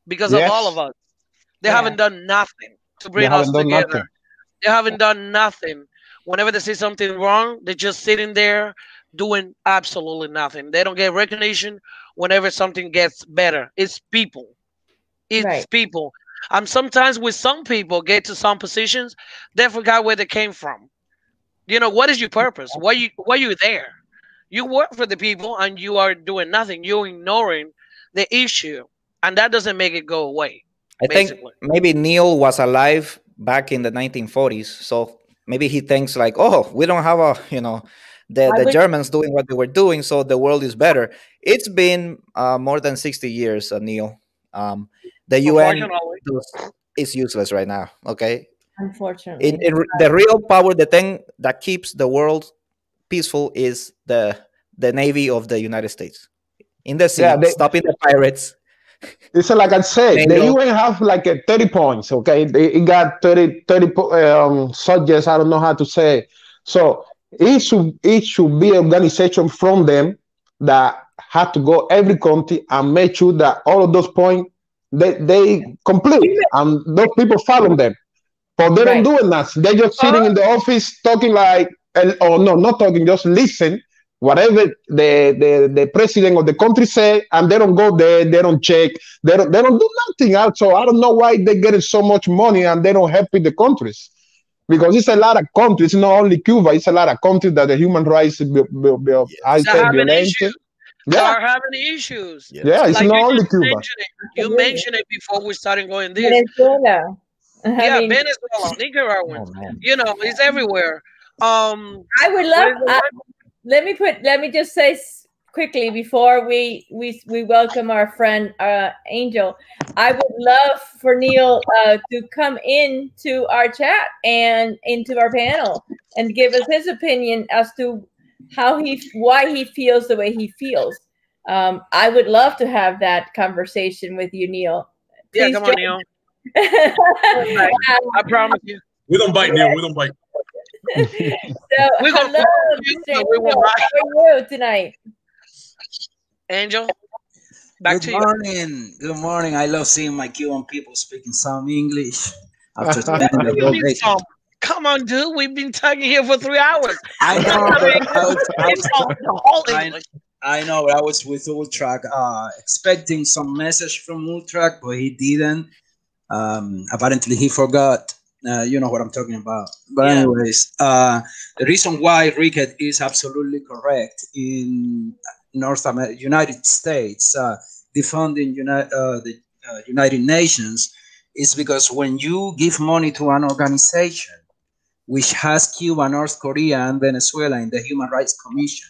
Yes. of us. They yeah. haven't done nothing to They bring us haven't done together. nothing. They haven't done nothing. Whenever they see something wrong, they're just sitting there doing absolutely nothing. They don't get recognition whenever something gets better. It's people. It's Right. people. Sometimes with some people get to some positions, they forgot where they came from. What is your purpose? Why you there? You work for the people and you are doing nothing. You're ignoring the issue, and that doesn't make it go away. I think Basically, maybe Neil was alive back in the 1940s, so maybe he thinks like, "Oh, we don't have a, I the would Germans doing what they were doing, so the world is better." It's been more than 60 years, Neil. The UN unfortunately, is useless right now. Okay, unfortunately. the real power, the thing that keeps the world peaceful is the Navy of the United States in the Yeah, sea, stopping the pirates. it's like I said, the NATO. UN have like a 30 points, okay? It got 30 subjects, I don't know how to say. So it should be organization from them that have to go every country and make sure that all of those points they complete and those people follow them. But they don't Right. do it nothing. They're just Oh, sitting in the office talking like, or no, not talking, just listen whatever the president of the country say, and they don't go there, they don't check, they don't do nothing else. So I don't know why they're getting so much money and they don't help in the countries. Because it's a lot of countries, not only Cuba, it's a lot of countries that the human rights, I Yes. they're say, having violated. issues. Yeah, Are having issues. Yes. yeah, it's Like not you only just Cuba. mentioned it. You absolutely. mentioned it before we started going this. Venezuela. I Yeah, mean, Venezuela, Oh Nicaraguans. man. It's everywhere. I would What love. is the word? Let me just say quickly before we welcome our friend Angel. I would love for Neil to come into our chat and into our panel and give us his opinion as to why he feels the way he feels. I would love to have that conversation with you, Neil. Yeah, Please come on, join. Neil. Come back. I promise you. We don't bite, Neil. We don't bite. So, We're gonna hello, follow you, Mr. but we won't Angel. bite. How are you tonight? Angel, back Good to you. morning. Good morning. I love seeing my Cuban people speaking some English after What spending do the you whole mean, day. some? Come on, dude. We've been talking here for 3 hours. I We're not know, gonna but be able I to was, I keep was, on with the whole I, English. I know, but I was with Ultrac, expecting some message from Ultrac, but he didn't. Apparently, he forgot. You know what I'm talking about. But Yeah. anyways, the reason why Ricket is absolutely correct in United States, defunding the United Nations, is because when you give money to an organization which has Cuba, North Korea, and Venezuela in the Human Rights Commission,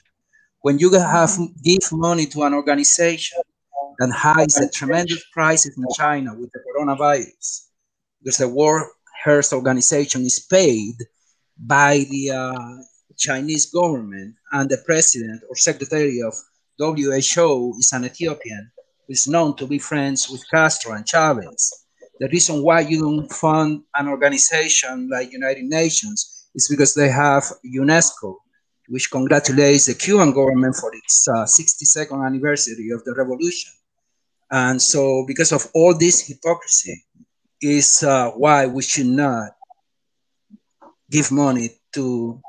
when you give money to an organization that has a tremendous crisis in China with the coronavirus, because the World Health Organization is paid by the Chinese government, and the president or secretary of WHO is an Ethiopian who is known to be friends with Castro and Chavez. The reason why you don't fund an organization like United Nations is because they have UNESCO, which congratulates the Cuban government for its 62nd anniversary of the revolution. And so, because of all this hypocrisy, is why we should not give money to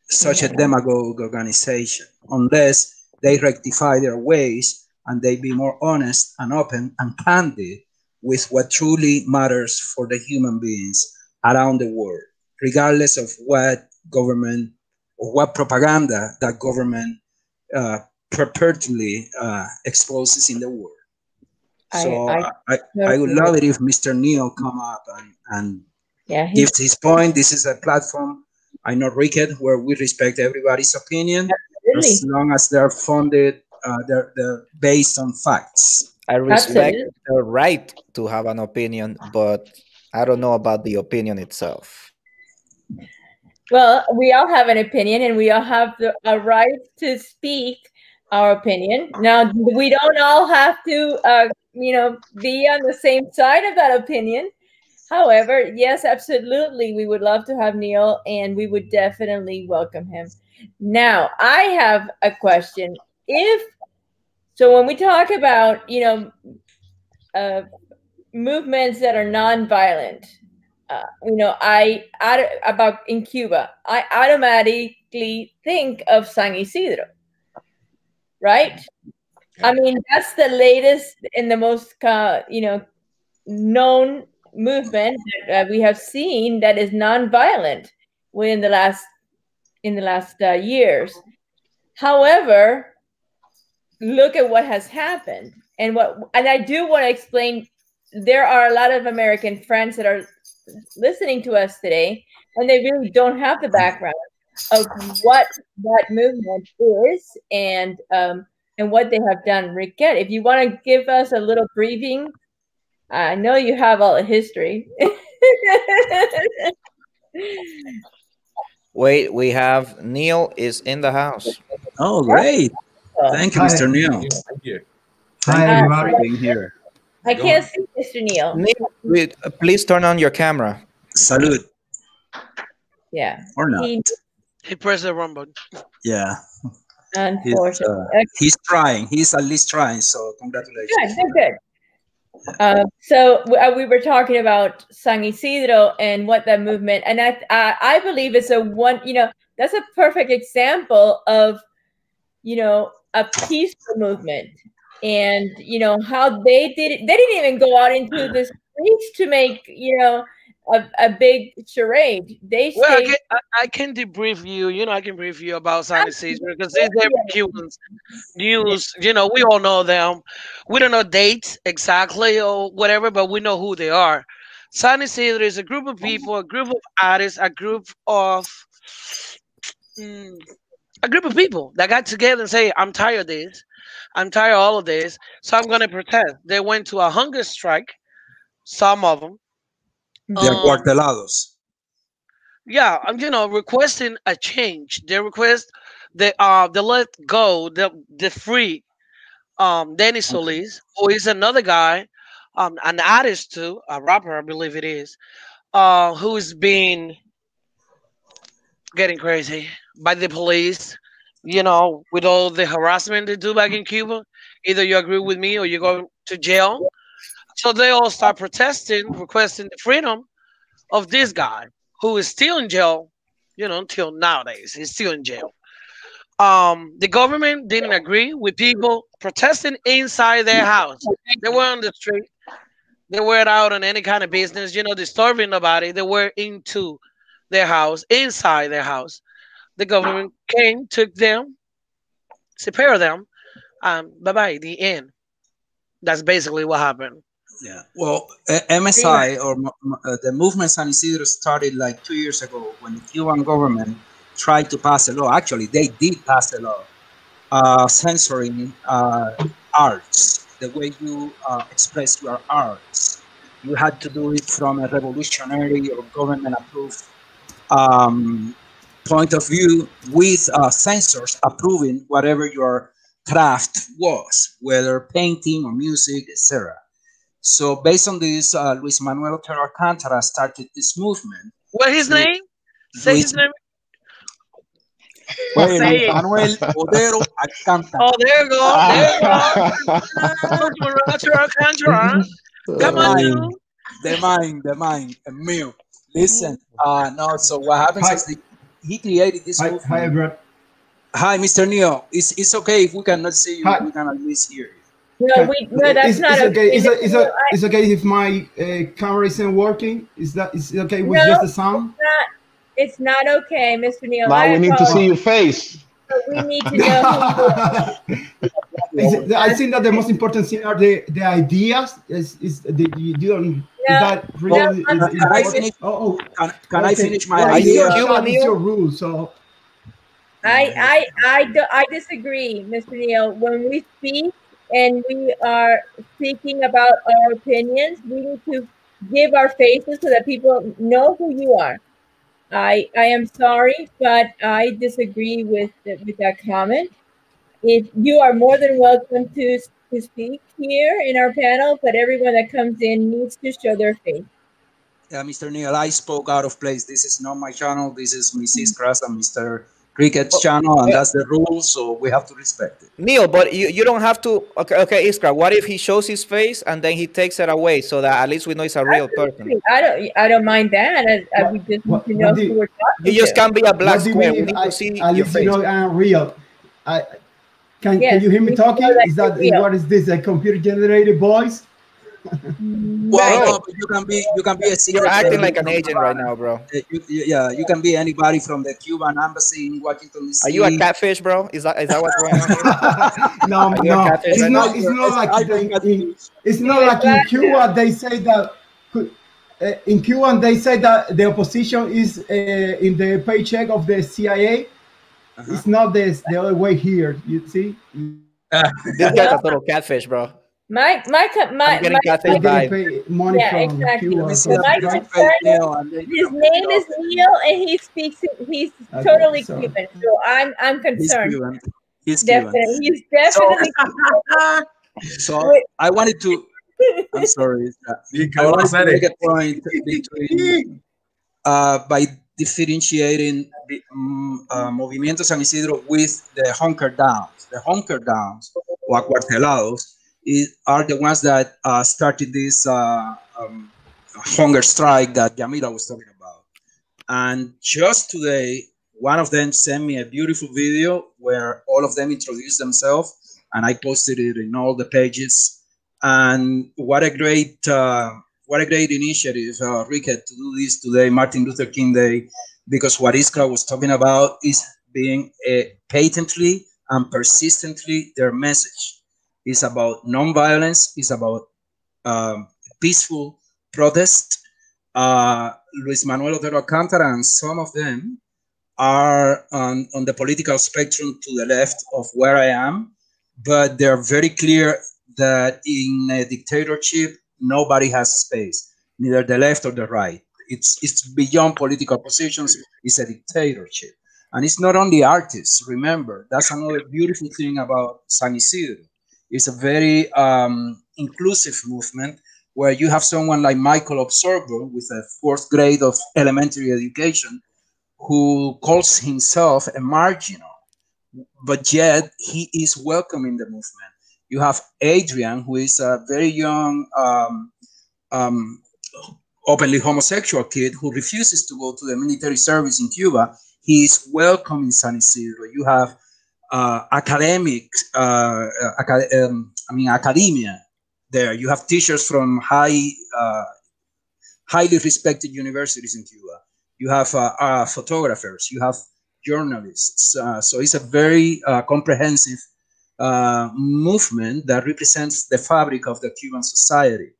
such a demagogue organization unless they rectify their ways and they be more honest and open and candid with what truly matters for the human beings around the world, regardless of what government or what propaganda that government uh, perpetually exposes in the world. So I would love it if Mr. Neil come up and Yeah, gives his point. This is a platform, I know, Ricket, where we respect everybody's opinion as long as they're funded, they're based on facts. I respect absolutely. the right to have an opinion, but I don't know about the opinion itself. Well, we all have an opinion, and we all have a right to speak our opinion. Now, we don't all have to, be on the same side of that opinion. However, yes, absolutely, we would love to have Neil, and we would definitely welcome him. Now, I have a question. When we talk about, movements that are nonviolent, about in Cuba, I automatically think of San Isidro, right? I mean, that's the latest and the most, known movement that we have seen that is nonviolent within the last years. However, look at what has happened, and I do want to explain. There are a lot of American friends that are listening to us today, and they really don't have the background of what that movement is and what they have done. Riquette, if you want to give us a little briefing, I know you have all the history. Wait, we have Neil is in the house. Oh, great. Thank you, Hi. Mr. Neil. Thank you. Thank Hi, you everybody. for being here. I can't see Mr. Neil. Neil, please turn on your camera. Salud. Yeah. Or not. He pressed the wrong button. Yeah. Unfortunately. He's trying. He's at least trying. So congratulations. Good. So we were talking about San Isidro and what that movement, and I believe it's that's a perfect example of, a peaceful movement, and how they did it. They didn't even go out into the streets to make a big charade. They stayed. I can debrief you. I can brief you about San Isidro because they're Cubans. News, we all know them. We don't know dates exactly or whatever, but we know who they are. San Isidro is a group of people, a group of artists, a group of people that got together and say, "I'm tired of this. I'm tired of all of this, so I'm going to protest." They went to a hunger strike. Some of them. De acuartelados. Yeah, requesting a change. They request they let go, the free Dennis Solis, who is another guy, an artist too, a rapper, I believe it is, who's been getting crazy by the police, with all the harassment they do back in Cuba. Either you agree with me or you go to jail. So they all start protesting, requesting the freedom of this guy who is still in jail, until nowadays. He's still in jail. The government didn't agree with people protesting inside their house. They were on the street. They weren't out on any kind of business, disturbing nobody. They were into their house, inside their house. The government came, took them, separated them. Bye-bye, the end. That's basically what happened. Yeah. Well, MSI or the movement San Isidro started like 2 years ago when the Cuban government tried to pass a law. Actually, they did pass a law censoring arts, the way you express your arts. You had to do it from a revolutionary or government approved point of view, with censors approving whatever your craft was, whether painting or music, etc. So based on this, Luis Manuel Otero Alcantara started this movement. What's his name? Say his name. Well, Luis Manuel Otero Alcantara. Oh, there you go. There you go. Come on, dude. The mind, Emil. Listen, no, so what happens is he created this movement. Hi, everyone. Hi, Mr. Neo. It's okay if we cannot see you, we can at least hear you. No, that's not okay. It's okay if my camera isn't working. Is it okay with just the sound? It's not okay, Mr. Neil. Now we need to see your face. We need to know who you are. I think that the most important thing are the ideas. You don't. Is that really? Can I finish my idea? It's your rule, so. I disagree, Mr. Neil. When we speak and we are speaking about our opinions, we need to give our faces so that people know who you are. I am sorry, but I disagree with that comment. If you are more than welcome to speak here in our panel, but everyone that comes in needs to show their face. Mr. Neil, I spoke out of place. This is not my channel. This is Mrs. Kras and Mr. Cricket's channel, and that's the rule, so we have to respect it. Neil, but you don't have to. Okay, Iskra. What if he shows his face and then he takes it away so that at least we know it's a real person? I don't mind that. We just need to know who we're talking You just can't be a black square. We need to see your face. Real. Can you hear me talking? Is what is this? A computer generated voice? Well, Right. no, Bro, but you can be a you're secret acting agent like an from agent right now, bro. yeah, you can be anybody from the Cuban embassy in Washington Are you a D.C. catfish, bro? Is that what's going on here? No, Are you a no, catfish it's right now? not. It's Cyber, a not like cyber catfish. it's See not the like in glass Cuba. They say that in Cuba they say that the opposition is in the paycheck of the CIA. Uh-huh. It's not the other way here. You see, This guy's now. a total catfish, bro. I'm My getting they catfish getting vibes. paid money yeah, from exactly. Let Cuba me or see So that my something, because you right? pay concern is Neil and then you his can put it name is off. Neil, and he speaks. He's Okay, totally so Cuban. So I'm He's concerned. Cuban. He's Cuban. Definitely, he's So, definitely so with. I wanted to. I'm sorry. You I cannot wanted to say make it. a point between by differentiating the Movimiento San Isidro with the hunker downs. The hunker downs or acuartelados are the ones that started this hunger strike that Yamila was talking about. And just today, one of them sent me a beautiful video where all of them introduced themselves, and I posted it in all the pages. And what a great initiative, Ricket, to do this today, Martin Luther King Day, because what Iskra was talking about is being patently and persistently their message. It's about nonviolence. It's about um, peaceful protest. Luis Manuel Otero Alcantara and some of them are on the political spectrum to the left of where I am, but they're very clear that in a dictatorship, nobody has space, neither the left or the right. It's beyond political positions. It's a dictatorship, and it's not only artists. Remember, that's another beautiful thing about San Isidro. It's a very inclusive movement where you have someone like Michael Observer with a fourth grade of elementary education who calls himself a marginal, but yet he is welcome in the movement. You have Adrian, who is a very young, um, openly homosexual kid who refuses to go to the military service in Cuba. He is welcome in San Isidro. You have academics, academia there. You have teachers from highly respected universities in Cuba. You have photographers, you have journalists. So it's a very comprehensive movement that represents the fabric of the Cuban society.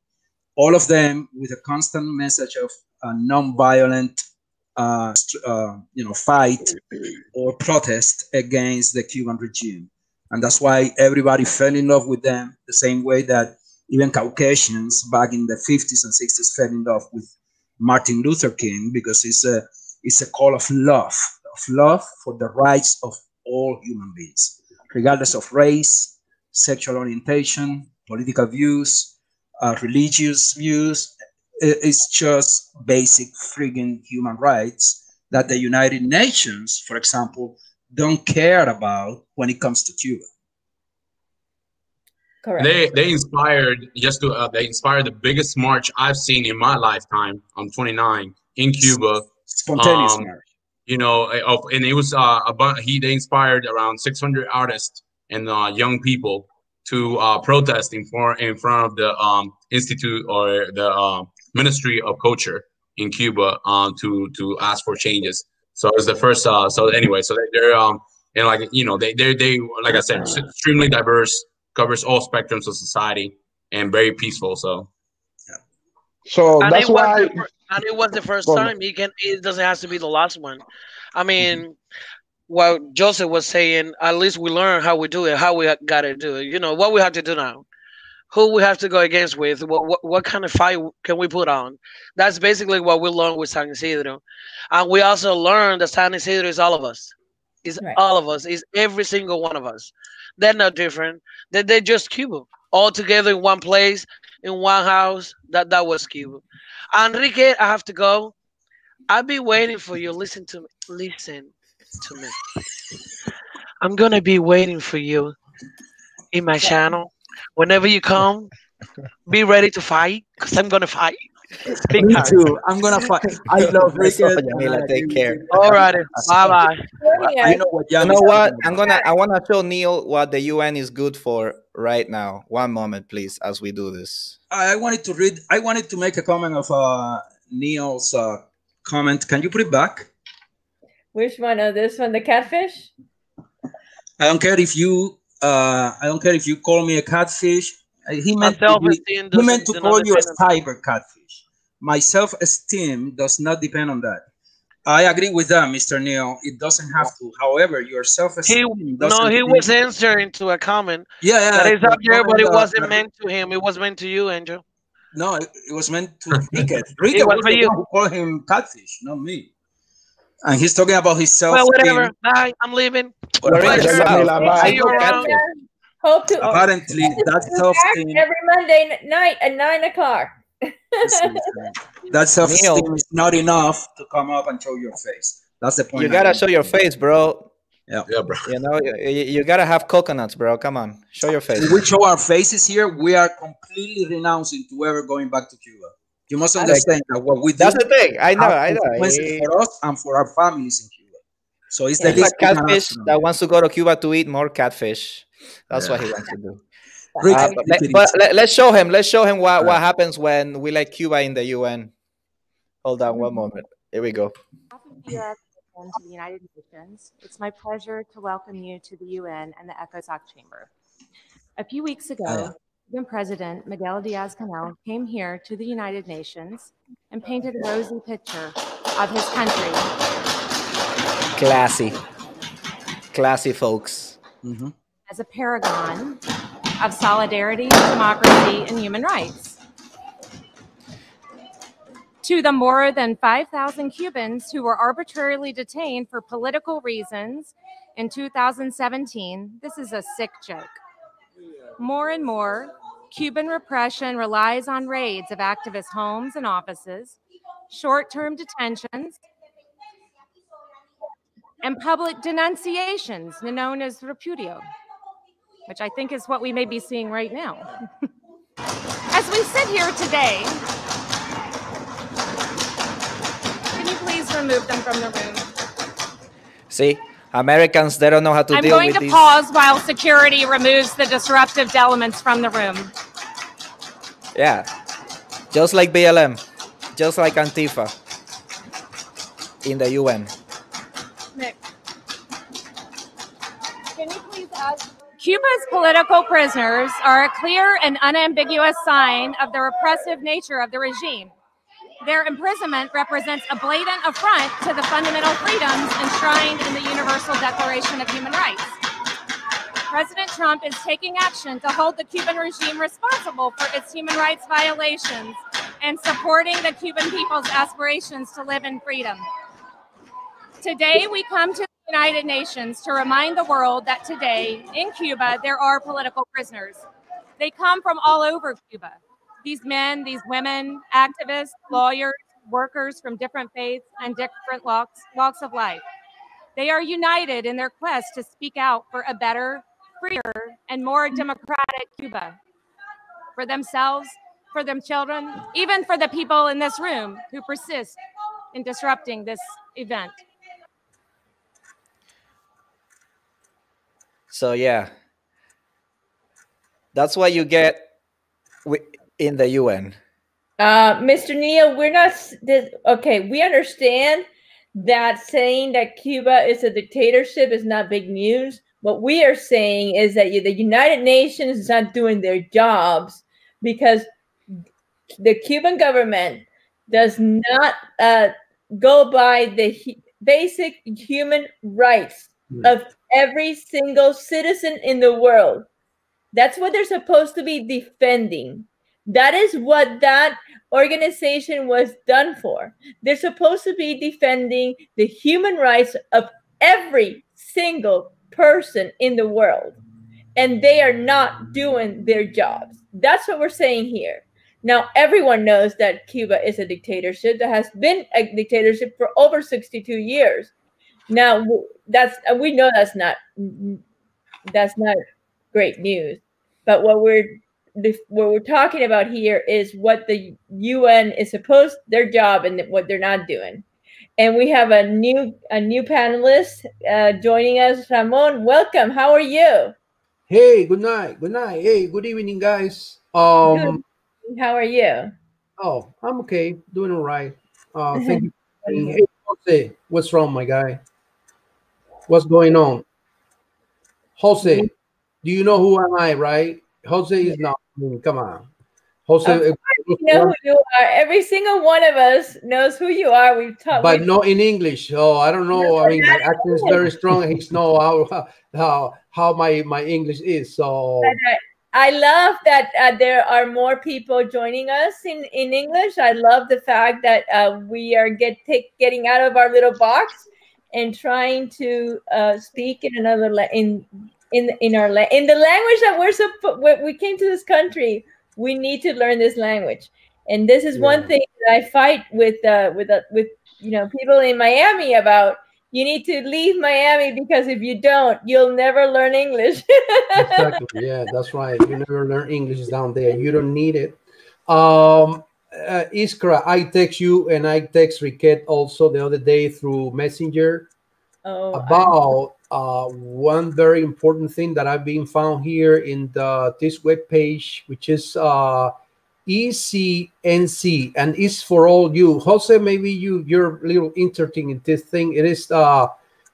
All of them with a constant message of non-violent, fight or protest against the Cuban regime. And that's why everybody fell in love with them the same way that even Caucasians back in the 50s and 60s fell in love with Martin Luther King, because it's a call of love for the rights of all human beings, regardless of race, sexual orientation, political views, religious views. It's just basic friggin' human rights that the United Nations, for example, don't care about when it comes to Cuba. Correct. They inspired they inspired the biggest march I've seen in my lifetime. I'm 29 in Cuba. Spontaneous Um, marriage. and it was they inspired around 600 artists and young people to protest in front of the institute or the Ministry of Culture in Cuba to ask for changes. So it was the first. So anyway, so they're and like they like I said, extremely diverse, covers all spectrums of society, and very peaceful. So So And that's it was why. and it was the first Go on. time. It doesn't have to be the last one. I mean, what Joseph was saying, at least we learn how we do it, how we got to do it. You know what we have to do now, who we have to go against with, what kind of fight can we put on. That's basically what we learned with San Isidro, and we also learned that San Isidro is all of us. Is Right. all of us. Is every single one of us. They're not different. They're just Cuba, all together in one place, in one house. That was Cuba. Enrique, I have to go. I'll be waiting for you. Listen to me. Listen to me. I'm gonna be waiting for you in my channel. Whenever you come, be ready to fight, cause I'm gonna fight. Big Me time. too. I'm gonna fight. I love So, Ricket, and I Yamila, agree take with care. you. All righty. Bye bye. I know what You Jan know is what? talking about. I wanna show Neil what the UN is good for right now. One moment, please, as we do this. I wanted to read. I wanted to make a comment of Neil's comment. Can you put it back? Which one? Oh, this one, the catfish? I don't care if you. I don't care if you call me a catfish. He My meant to be. self-esteem He meant doesn't to do not call you a depend on. cyber catfish. My self-esteem does not depend on that. I agree with that, Mr. Neil. It doesn't have to. However, your He self-esteem no, doesn't he mean. was answering to a comment Yeah, that yeah. is The up there, but comment it wasn't that meant to him. It was meant to you, Angel. no, it was meant to Ricket. It Ricket was was for the you. one who called him catfish, not me. And he's talking about his Well, self-esteem. whatever. Bye. I'm leaving. We're in the Pleasure. Yamila, South. bye. See I you know around. catfish. Hope to Apparently, that back self-esteem, every Monday night at 9 o'clock. that self-esteem Neil, is not enough to come up and show your face. That's the you point. gotta show your face, bro. Yeah. Yeah, bro. You know, you gotta have coconuts, bro. Come on, show your face. When we show our faces here, we are completely renouncing to ever going back to Cuba. You must understand that what we do That's the thing. I know. has I know. consequences for us and for our families in Cuba. So it's the He's a least we can ask catfish from that them. wants to go to Cuba to eat more catfish. That's what he wants to do. Ricket, Let's show him. Let's show him what happens when we let Cuba in the UN. Hold on one moment. Here we go. On behalf of the U.S. and to the United Nations, it's my pleasure to welcome you to the UN and the ECOSOC chamber. A few weeks ago, Cuban President Miguel Diaz-Canel came here to the United Nations and painted a rosy picture of his country. Classy folks. As a paragon of solidarity, democracy, and human rights. To the more than 5,000 Cubans who were arbitrarily detained for political reasons in 2017, this is a sick joke. More and more, Cuban repression relies on raids of activist homes and offices, short-term detentions, and public denunciations known as repudio, which I think is what we may be seeing right now. As we sit here today, can you please remove them from the room? See, Americans, they don't know how to I'm deal going with to these. pause while security removes the disruptive elements from the room. Yeah, just like BLM, just like Antifa in the UN. Nick, can you please ask? Cuba's political prisoners are a clear and unambiguous sign of the repressive nature of the regime. Their imprisonment represents a blatant affront to the fundamental freedoms enshrined in the Universal Declaration of Human Rights. President Trump is taking action to hold the Cuban regime responsible for its human rights violations and supporting the Cuban people's aspirations to live in freedom. Today, we come to the United Nations to remind the world that today, in Cuba, there are political prisoners. They come from all over Cuba. These men, these women, activists, lawyers, workers from different faiths and different walks of life. They are united in their quest to speak out for a better, freer, and more democratic Cuba. For themselves, for their children, even for the people in this room who persist in disrupting this event. So yeah, that's what you get in the UN. Mr. Neil, we're not okay. We understand that saying that Cuba is a dictatorship is not big news. What we are saying is that the United Nations is not doing their jobs because the Cuban government does not go by the basic human rights of every single citizen in the world. That's what they're supposed to be defending. That is what that organization was done for. They're supposed to be defending the human rights of every single person in the world. And they are not doing their jobs. That's what we're saying here. Now, everyone knows that Cuba is a dictatorship that has been a dictatorship for over 62 years. Now, we know that's not great news. But what we're what we're talking about here is what the UN is supposed their job and what they're not doing. And we have a new panelist joining us. Ramon, welcome. How are you? Hey, good night. Good night. Hey, good evening, guys. Good. How are you? Oh, I'm okay. Doing all right. Thank you for coming. Hey, Jose, what's wrong, my guy? What's going on? Jose, do you know who am I, right? Jose is not. Come on. Jose, Of course, you know who you are. Every single one of us knows who you are. We've talked, but not in English. So I don't know. I mean, my accent is very strong. He's know how my English is. So I love that there are more people joining us in English. I love the fact that we are getting out of our little box and trying to speak in another in the language that we came to this country. We need to learn this language, and this is one thing that I fight with people in Miami about. You need to leave Miami because if you don't, you'll never learn English. Exactly. Yeah, that's right. You never learn English down there. You don't need it. Iskra, I text you and I text Riquet also the other day through Messenger about one very important thing that I've been found here in this web page, which is ECNC, and it's for all you. Jose, maybe you're a little interested in this thing. It is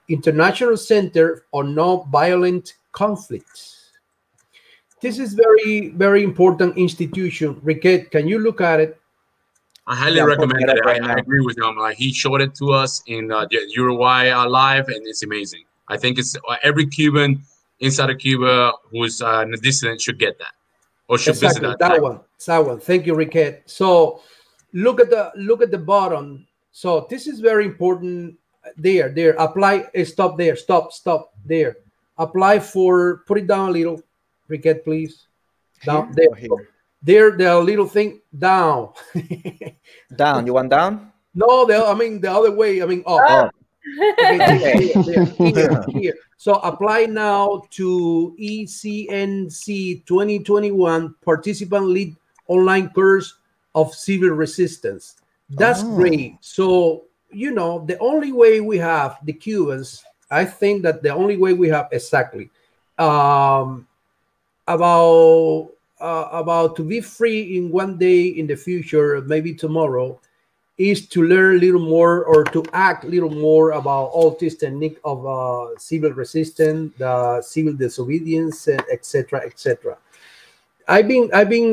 International Center on Non-Violent Conflicts. This is very, very important institution. Riquet, can you look at it? I highly recommend it. I agree with him. Like he showed it to us in Uruguay live, and it's amazing. I think it's every Cuban inside of Cuba who's a dissident should get that or should visit that. That one. Thank you, Riquet. So look at the bottom. So this is very important. There. Apply. Stop there. Stop there. Apply for. Put it down a little, Riquet, please. Down there. There, the little thing down. Down. You want down? No, I mean the other way. I mean up. Okay. Here. So apply now to ECNC 2021 participant lead online course of civil resistance. That's great. So the only way we have the Cubans, I think that the only way we have exactly about to be free in one day in the future, maybe tomorrow, is to learn a little more or to act a little more about all this technique of civil resistance, the civil disobedience, etc., etc. I've been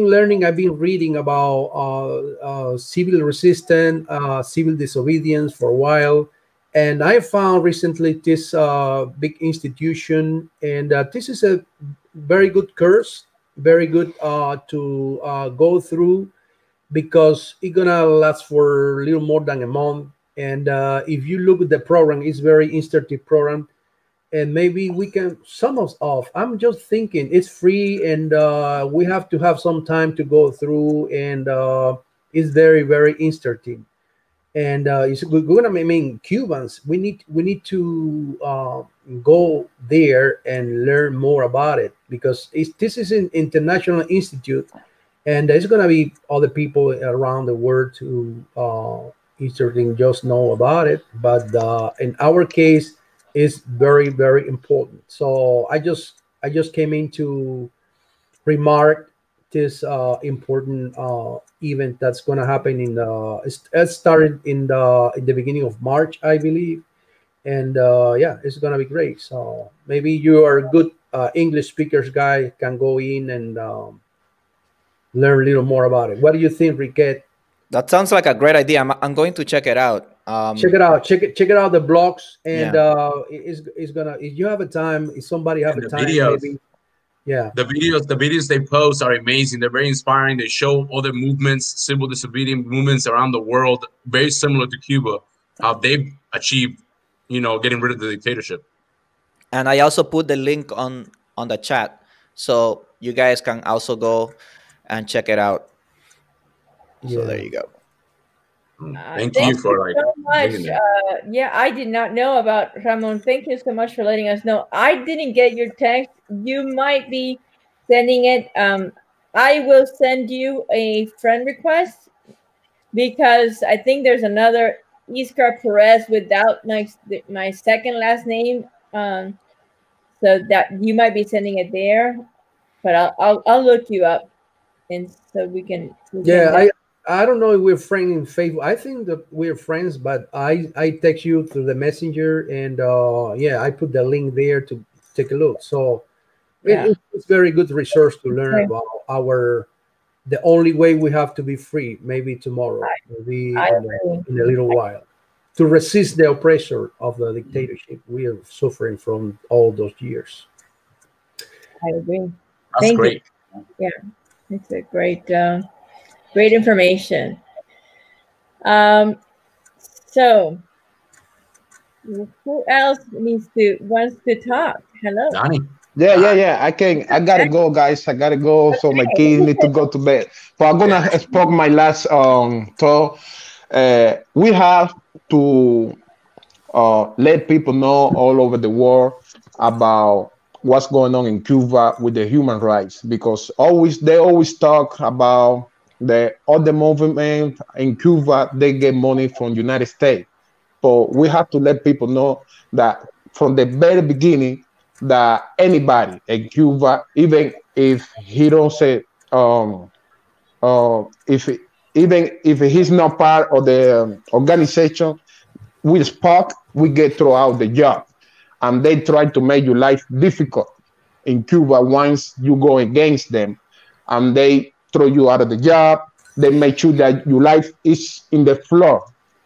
learning. I've been reading about civil resistance, civil disobedience for a while, and I found recently this big institution, and this is a very good course, very good to go through, because it's gonna last for a little more than a month. And if you look at the program, it's very instructive program, and maybe we can sum us off. I'm just thinking it's free, and we have to have some time to go through, and it's very, very instructive. And we're gonna, I mean, Cubans, we need to go there and learn more about it, because this is an international institute, and there's gonna be other people around the world who certainly just know about it. But in our case, it's very, very important. So I just came in to remark this important event that's going to happen in it started in the beginning of March, I believe, and yeah, it's going to be great. So maybe you are a good English speakers guy, can go in and learn a little more about it. What do you think, Riquet? That sounds like a great idea. I'm going to check it out. Check it out. Check it out. The blogs, and it's gonna. If you have a time, if somebody have a time, videos. maybe. Yeah, the videos they post are amazing. They're very inspiring. They show other movements, civil disobedience movements around the world, very similar to Cuba, how they've achieved, getting rid of the dictatorship. And I also put the link on the chat, so you guys can also go and check it out. So there you go. Thank you for so much. Yeah, I did not know about Ramon. Thank you so much for letting us know. I didn't get your text. You might be sending it I will send you a friend request because I think there's another Iskar Perez without my second last name. So that you might be sending it there, but I'll look you up, and so we Yeah, can I don't know if we're friends in Facebook. I think that we're friends, but I text you through the messenger, and yeah, I put the link there to take a look. So yeah. it's very good resource to learn Okay. about our the only way we have to be free. Maybe tomorrow, maybe I agree. in a little while, to resist the oppressor of the dictatorship we are suffering from all those years. I agree. That's Thank great. you. Yeah, it's a great information. So who else wants to talk? Hello. Danny. Yeah. I gotta go, guys. I gotta go. So my kids need to go to bed. But I'm gonna spoke my last talk. We have to let people know all over the world about what's going on in Cuba with the human rights, because they always talk about the other movement in Cuba. They get money from United States, but we have to let people know that from the very beginning, that anybody in Cuba, even if he don't say if even if he's not part of the organization, we spark, we get thrown out the job. And they try to make your life difficult in Cuba once you go against them. And they throw you out of the job. They make sure that your life is in the floor.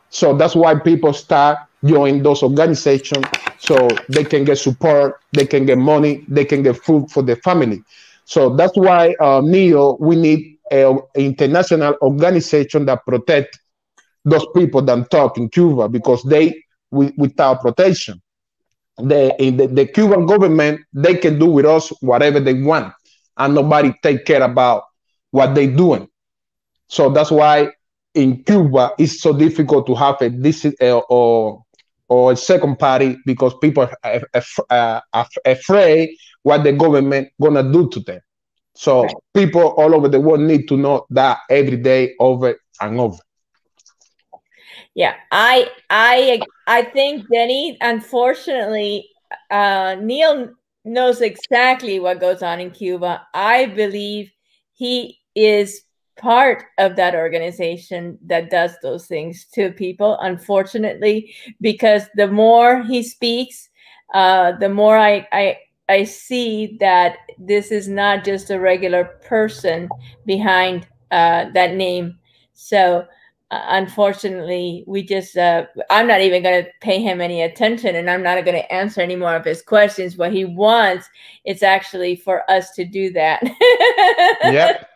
So that's why people start joining those organizations so they can get support, they can get money, they can get food for their family. So that's why, NEO, we need an international organization that protect those people that talk in Cuba, because without protection, the Cuban government, they can do with us whatever they want, and nobody take care about what they doing. So that's why in Cuba it's so difficult to have or a second party, because people are afraid what the government gonna do to them. So Right. people all over the world need to know that every day, over and over. Yeah, I think Denny, unfortunately, Neil knows exactly what goes on in Cuba. I believe he is part of that organization that does those things to people, unfortunately, because the more he speaks, the more I see that this is not just a regular person behind that name. So unfortunately, we just I'm not even going to pay him any attention, and I'm not going to answer any more of his questions. What he wants, it's actually for us to do that. Yep.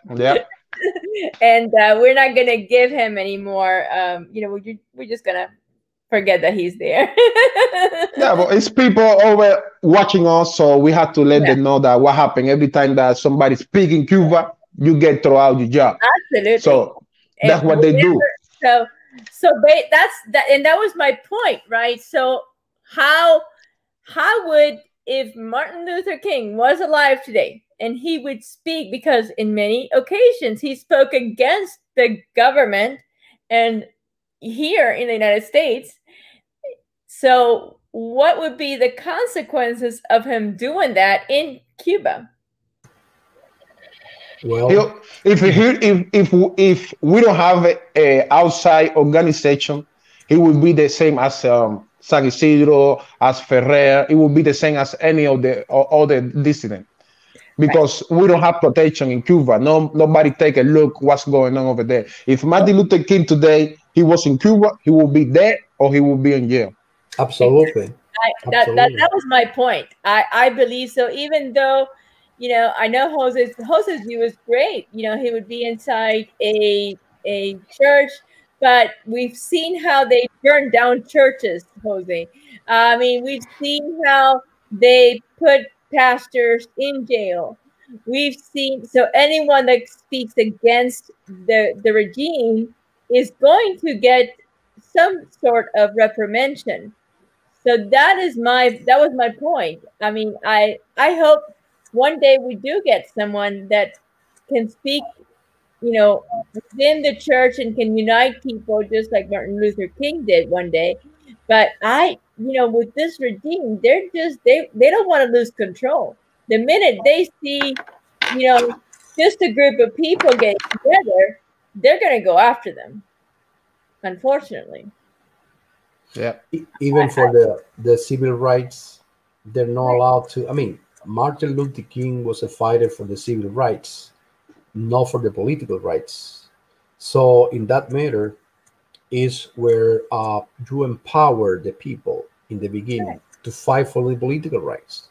And we're not going to give him any more. We're just going to forget that he's there. Yeah, but it's people over watching us, so we have to let them know that what happened every time that somebody speak in Cuba, you get thrown out your job. Absolutely. So that's And what they do. that's that, and that was my point, right? So how would, if Martin Luther King was alive today and he would speak, because in many occasions he spoke against the government and here in the United States, so what would be the consequences of him doing that in Cuba? Well, If we don't have a outside organization, it would be the same as San Isidro, as Ferrer. It would be the same as any of the other dissident, because we don't have protection in Cuba. Nobody take a look what's going on over there. If Martin Luther King today, he was in Cuba, he will be dead or he will be in jail. Absolutely. That was my point. I believe so. Even though, I know Jose's view is great. He would be inside a church, but we've seen how they burn down churches, Jose. I mean, we've seen how they put pastors in jail. We've seen, so anyone that speaks against the regime is going to get some sort of reprimand. So that was my point. I mean, I hope one day we do get someone that can speak, you know, within the church and can unite people just like Martin Luther King did one day. But with this regime, they're just they don't want to lose control. The minute they see, just a group of people getting together, they're going to go after them. Unfortunately. Yeah. Even for the civil rights, they're not allowed to. I mean, Martin Luther King was a fighter for the civil rights, not for the political rights. So in that matter is where you empower the people in the beginning to fight for the political rights.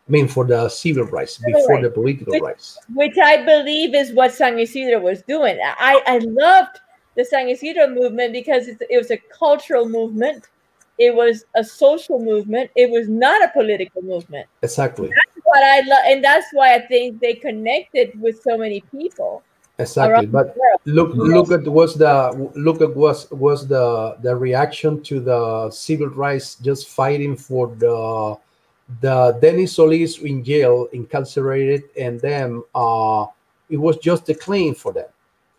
I mean, for the civil rights before the political rights. Which I believe is what San Isidro was doing. I loved the San Isidro movement because it was a cultural movement. It was a social movement. It was not a political movement. Exactly. That's what I love, and that's why I think they connected with so many people. Exactly. But look at what's the reaction to the civil rights, just fighting for the Denis Solis in jail, incarcerated, and them. It was just a claim for them.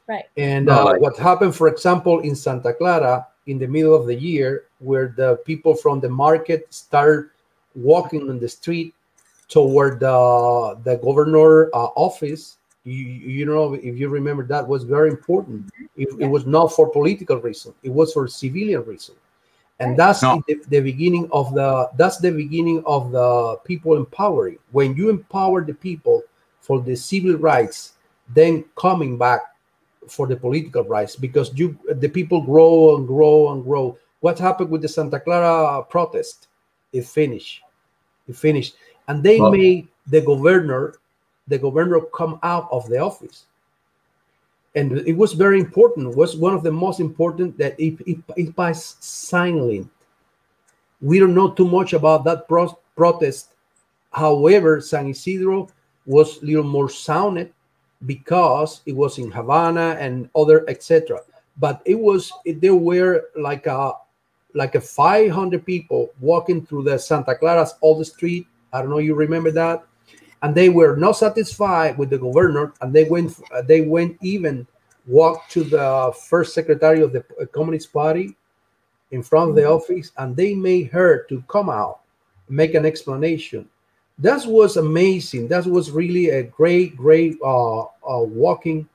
Right. And what happened, for example, in Santa Clara in the middle of the year, where the people from the market start walking on the street toward the governor office. You know, if you remember, that was very important. It was not for political reason. It was for civilian reason. And that's the beginning of the people empowering. When you empower the people for the civil rights, then coming back for the political rights, because the people grow and grow and grow. What happened with the Santa Clara protest? It finished. And they made the governor come out of the office. And it was very important. It was one of the most important that it passed silent. We don't know too much about that protest. However, San Isidro was a little more sounded because it was in Havana and other etc. But there were like a 500 people walking through the Santa Clara's old street. I don't know if you remember that. And they were not satisfied with the governor, and they walked to the first secretary of the Communist Party in front of the office, and they made her to come out, make an explanation. That was amazing. That was really a great walking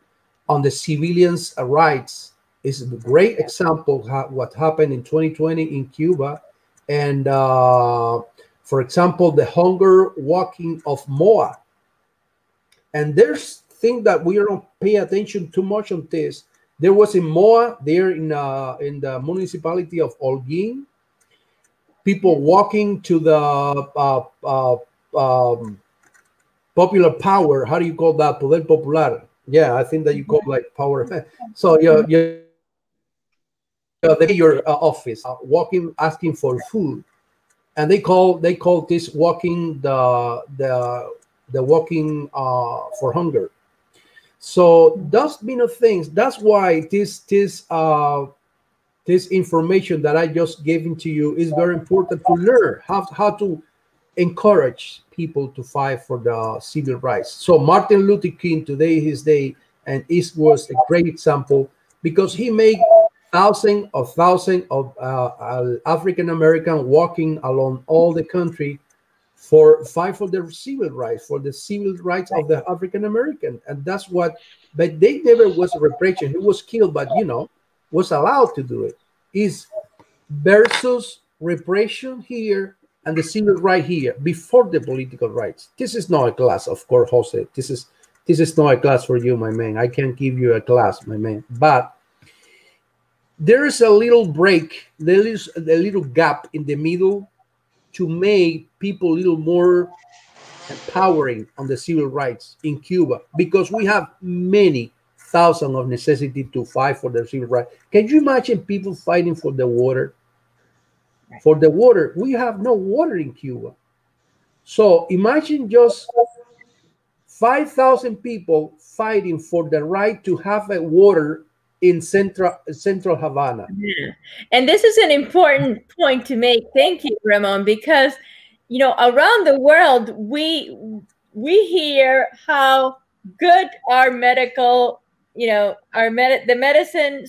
on the civilians' rights. It's a great example of what happened in 2020 in Cuba, and for example, the hunger walking of Moa. And there's things that we don't pay attention too much on this. There was in Moa, there in the municipality of Holguín, people walking to the popular power. How do you call that? Poder Popular. Yeah, I think that you call like power. So your office, walking, asking for food. And they call this walking the walking for hunger. So those things. That's why this information that I just gave to you is very important to learn how to encourage people to fight for the civil rights. So Martin Luther King, today his day, and it was a great example because he made thousands of African American walking along all the country for fight for their civil rights, for the civil rights of the African American, and that's what. But they never was a repression. He was killed, but was allowed to do it. Is versus repression here and the civil right here before the political rights. This is not a class, of course, Jose. This is not a class for you, my man. I can't give you a class, my man, but there is a little break, there is a little gap in the middle to make people a little more empowering on the civil rights in Cuba, because we have many thousands of necessity to fight for the civil rights. Can you imagine people fighting for the water? For the water, we have no water in Cuba. So imagine just 5,000 people fighting for the right to have a water in central Havana. Yeah. And this is an important point to make. Thank you, Ramon, because around the world we hear how good our medical, the medicine,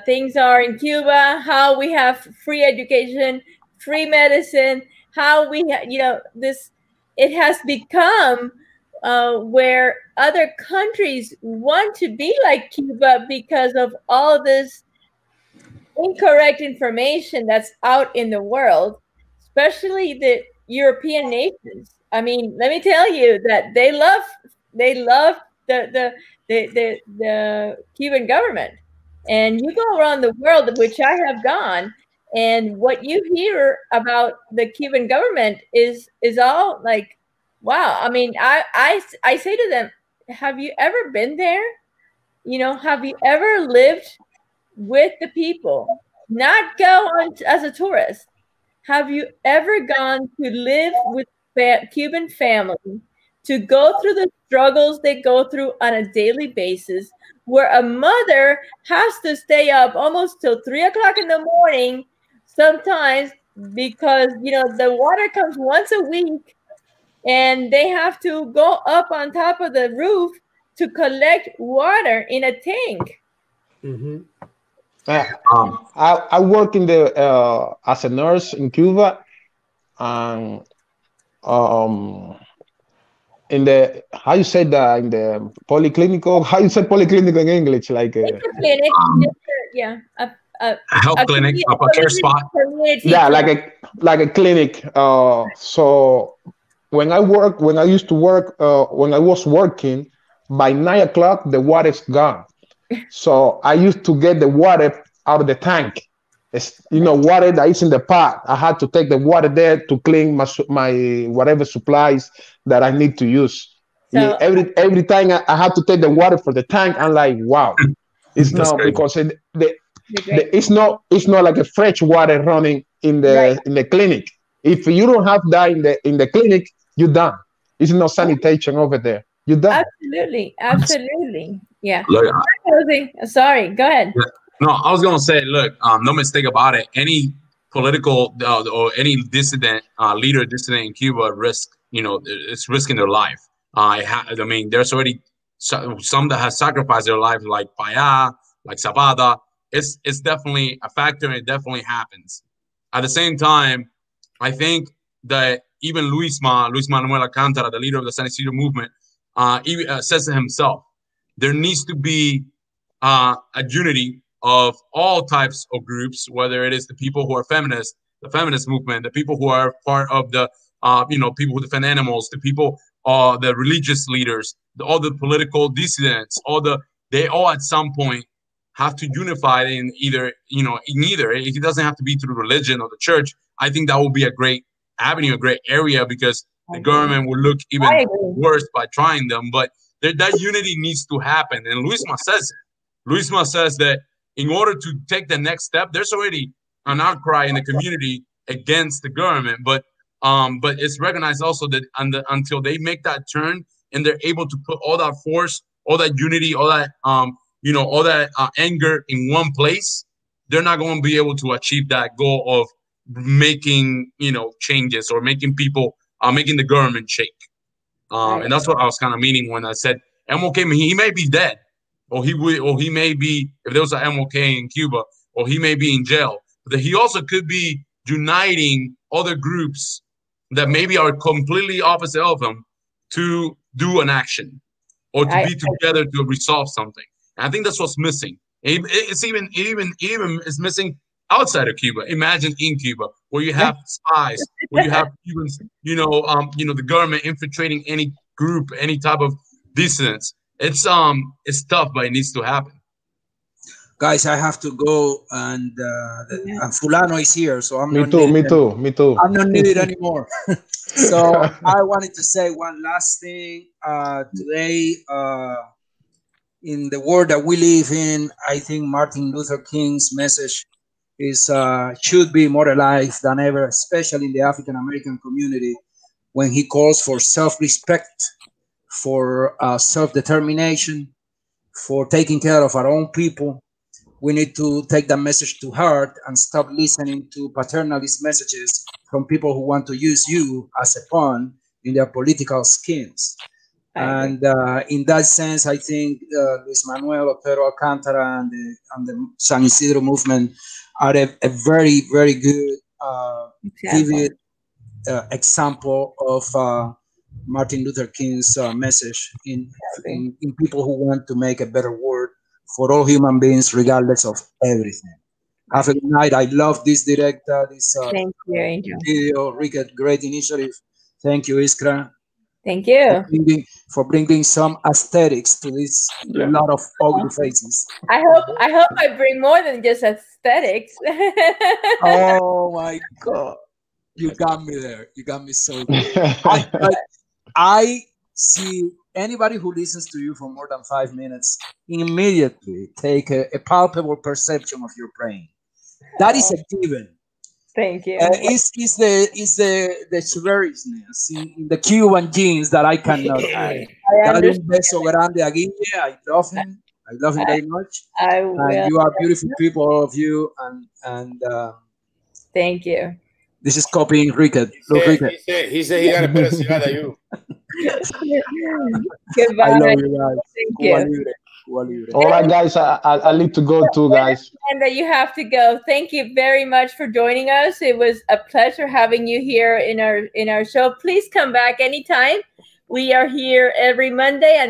things are in Cuba, how we have free education, free medicine, how we, this, it has become where other countries want to be like Cuba because of all this incorrect information that's out in the world, especially the European nations. I mean, let me tell you that they love the Cuban government. And you go around the world, which I have gone, and what you hear about the Cuban government is all like, wow. I mean, I say to them, have you ever been there? Have you ever lived with the people, not go on as a tourist? Have you ever gone to live with Cuban family, to go through the struggles they go through on a daily basis, where a mother has to stay up almost till 3 o'clock in the morning sometimes because, the water comes once a week and they have to go up on top of the roof to collect water in a tank. Mm-hmm. I work in the as a nurse in Cuba, and in the, how you say that, in the polyclinical, how you say polyclinical in English, like It's a clinic, yeah, a health clinic, a care spot. Yeah, like a clinic. So when I used to work, when I was working, by 9 o'clock the water's gone. So I used to get the water out of the tank. It's, water that is in the pot. I had to take the water there to clean my whatever supplies that I need to use. So, every time I had to take the water for the tank, I'm like, wow. It's not great. because it's not like a fresh water running in the clinic. If you don't have that in the clinic, you're done. It's no sanitation over there. You're done. Absolutely. Yeah. Look, sorry, go ahead. No, I was gonna say, look, no mistake about it. Any political or any dissident dissident in Cuba it's risking their life. I mean, there's already some that has sacrificed their life, like Paya, like Zapata. It's definitely a factor, and it definitely happens. At the same time, I think that even Luis Manuel Alcantara, the leader of the San Isidro movement, even says to himself, there needs to be a unity of all types of groups, whether it is the people who are feminists, the feminist movement, the people who are part of the, people who defend animals, the people, the religious leaders, all the political dissidents, they all at some point have to unify in either. It doesn't have to be through religion or the church. I think that will be a great avenue, a great area, because the government will look even worse by trying them. But that unity needs to happen. And Luisma says it. Luisma says that in order to take the next step, there's already an outcry in the community against the government, but it's recognized also that until they make that turn and they're able to put all that force, all that unity, all that all that anger in one place, they're not going to be able to achieve that goal of making changes or making people making the government shake. And that's what I was kind of meaning when I said MLK. He may be dead, or he may be, if there was an MLK in Cuba, or he may be in jail. But he also could be uniting other groups that maybe are completely opposite of him to do an action or to be together to resolve something. And I think that's what's missing. It's even is missing outside of Cuba. Imagine in Cuba, where you have spies, where you have Cubans, the government infiltrating any group, any type of dissidents. It's tough, but it needs to happen. Guys, I have to go, and Fulano is here, so I'm me too. I'm not needed anymore. So I wanted to say one last thing today. In the world that we live in, I think Martin Luther King's message is should be more alive than ever, especially in the African American community, when he calls for self-respect, for self-determination, for taking care of our own people. We need to take that message to heart and stop listening to paternalist messages from people who want to use you as a pawn in their political schemes. And in that sense, I think Luis Manuel Otero Alcantara and the San Isidro movement are a very, very good, vivid example of Martin Luther King's message in people who want to make a better world for all human beings, regardless of everything. Have a good night. I love this Thank you, Angel. video. Ricket, great initiative. Thank you, Iskra. Thank you. For bringing some aesthetics to this lot of ugly faces. I hope I bring more than just aesthetics. Oh my God. You got me there. You got me so good. I see anybody who listens to you for more than 5 minutes immediately take a palpable perception of your brain. That is a given. Thank you. It's the seriousness in the Cuban genes that I cannot hide. Dale un beso grande a Guille. I love him. I love him very much. I will. And you are beautiful people, all of you. And thank you. This is copying Ricket. He said he got a better cigar than you. Goodbye. I love you guys. Thank you. All right, guys. I need to go too, guys. And that you have to go. Thank you very much for joining us. It was a pleasure having you here in our show. Please come back anytime. We are here every Monday at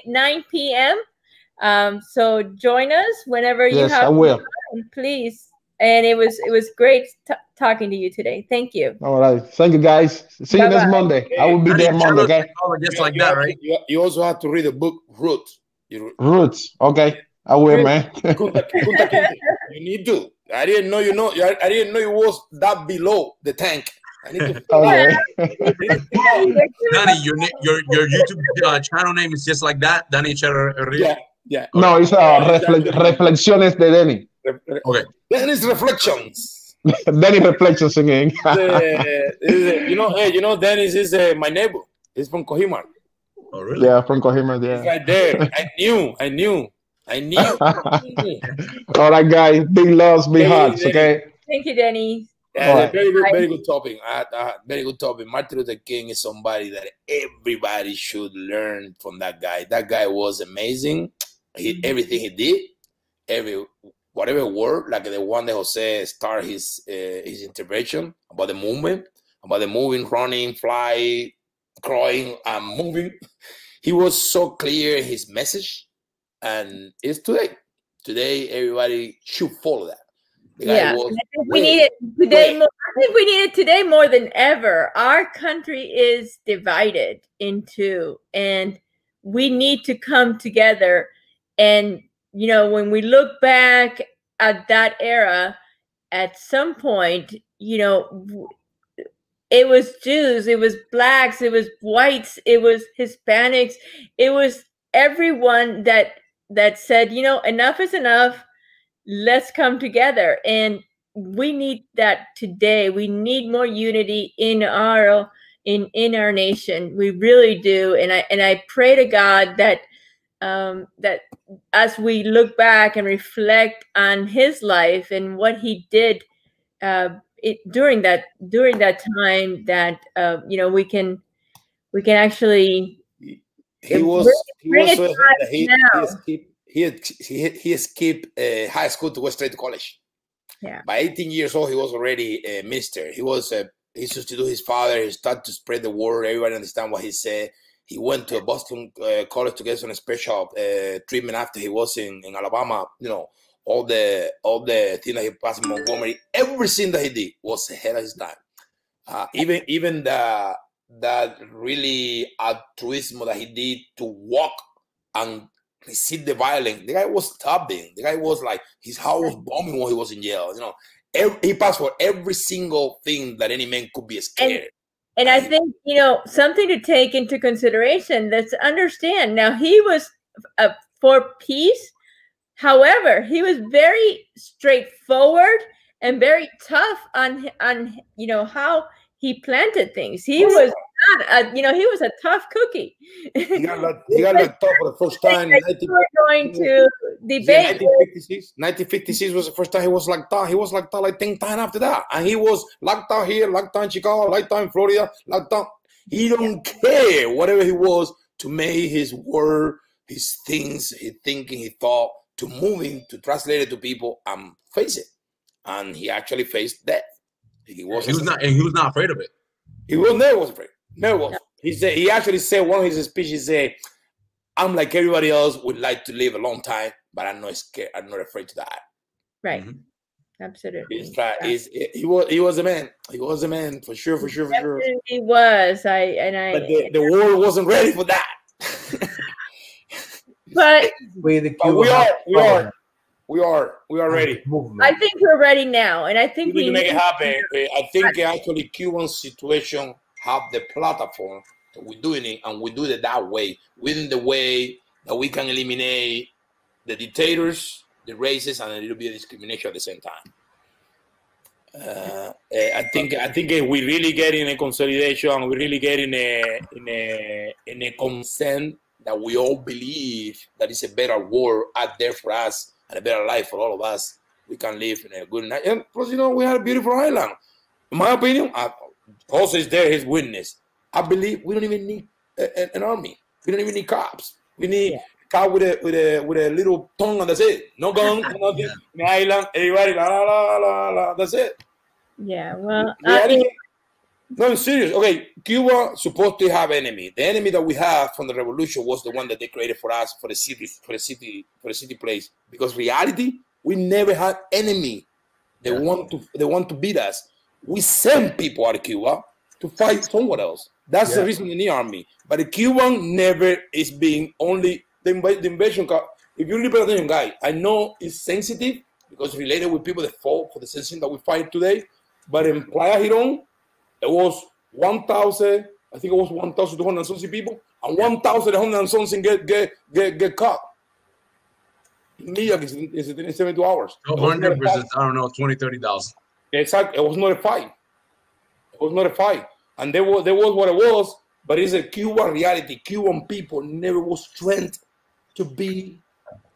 9 p.m. So join us whenever you have. Yes, I will. Time, please. And it was great talking to you today. Thank you. All right. Thank you, guys. See you next Monday. I will be there Monday, okay? Just like that, right? You also have to read the book Roots. Roots. Okay. I will, man. You need to. I didn't know I didn't know you was that below the tank. I need to. Okay. Danny, your YouTube channel name is just like that, Danny Echeverria. Yeah. No, it's Reflexiones de Denny. Okay. Denny's Reflections. Denny Reflections singing. Dennis is my neighbor. He's from Cohiman. Oh, really? Yeah, from Cohiman, yeah. He's right there. I knew. All right, guys. Big loves, big hearts, okay? Thank you, Denny. Yeah, very good topic. Very good topic. Martin Luther King is somebody that everybody should learn from. That guy. That guy was amazing. Everything he did, whatever word, like the one that Jose started his intervention about the movement, running, fly, crawling, and moving. He was so clear in his message, and it's today. Today, everybody should follow that. Yeah, I think we need it today. I think we need it today more than ever. Our country is divided in two, and we need to come together. And when we look back at that era, at some point, it was Jews, it was blacks, it was whites, it was Hispanics, it was everyone that said, enough is enough. Let's come together. And we need that today. We need more unity in our nation. We really do. And I pray to God that that as we look back and reflect on his life and what he did during that time, that we can actually he escaped high school to go straight to college. Yeah. By 18 years old, he was already a minister. He substituted his father. He started to spread the word. Everybody understand what he said. He went to a Boston college to get some special treatment after he was in Alabama. All the things that he passed in Montgomery, everything that he did was ahead of his time. Even that really altruism that he did to walk and receive the violence. The guy was stabbing. The guy was like, his house was bombing when he was in jail. He passed for every single thing that any man could be scared. And I think, something to take into consideration, let's understand. Now, he was for peace. However, he was very straightforward and very tough on how he planted things. He was not he was a tough cookie. He got locked up for the first time. We're going to debate. 1956 was the first time he was locked down. He was locked down like 10 times after that. And he was locked down here, locked down in Chicago, locked down in Florida, locked down. He don't care whatever he was to make his word, his things, his thinking, his thought, to moving, to translate it to people and face it. And he actually faced death. He was not, and he was not afraid of it. He never was afraid. Never was. He actually said one of his speeches. He said, "I'm like everybody else, would like to live a long time, but I'm not scared. I'm not afraid to die." Right. Absolutely. He was a man. He was a man for sure. He was. But the world wasn't ready for that. But we are ready. I think we're ready now, and I think we need to make it happen. I think actually Cuban situation have the platform that we're doing it, and we do it that way, within the way that we can eliminate the dictators, the races, and a little bit of discrimination at the same time. I think we really get in a consolidation. We really get in a consent that we all believe that it's a better world out there for us and a better life for all of us. We can live in a good night. And plus, we have a beautiful island. In my opinion, also is there his witness. I believe we don't even need an army. We don't even need cops. We need cop with a little tongue, and that's it. No gun, nothing. In the island, everybody la. That's it. Yeah. Well, no, I'm serious. Okay, Cuba supposed to have enemy. The enemy that we have from the revolution was the one that they created for us, for the city place. Because reality, we never had enemy. They want to beat us. We send people out of Cuba to fight somewhere else. That's the reason we need army. But the Cuban never is being only the invasion. If you really pay attention, guy, I know it's sensitive because it's related with people that fought for the same that we fight today. But in Playa Girón, it was 1,000. I think it was 1,200 something people, and 1,100 something get caught. In 72 hours. 100 versus, I don't know, 20, 30,000. Exactly. It was not a fight. It was not a fight. And there was what it was, but it's a Cuban reality. Cuban people never was trained to be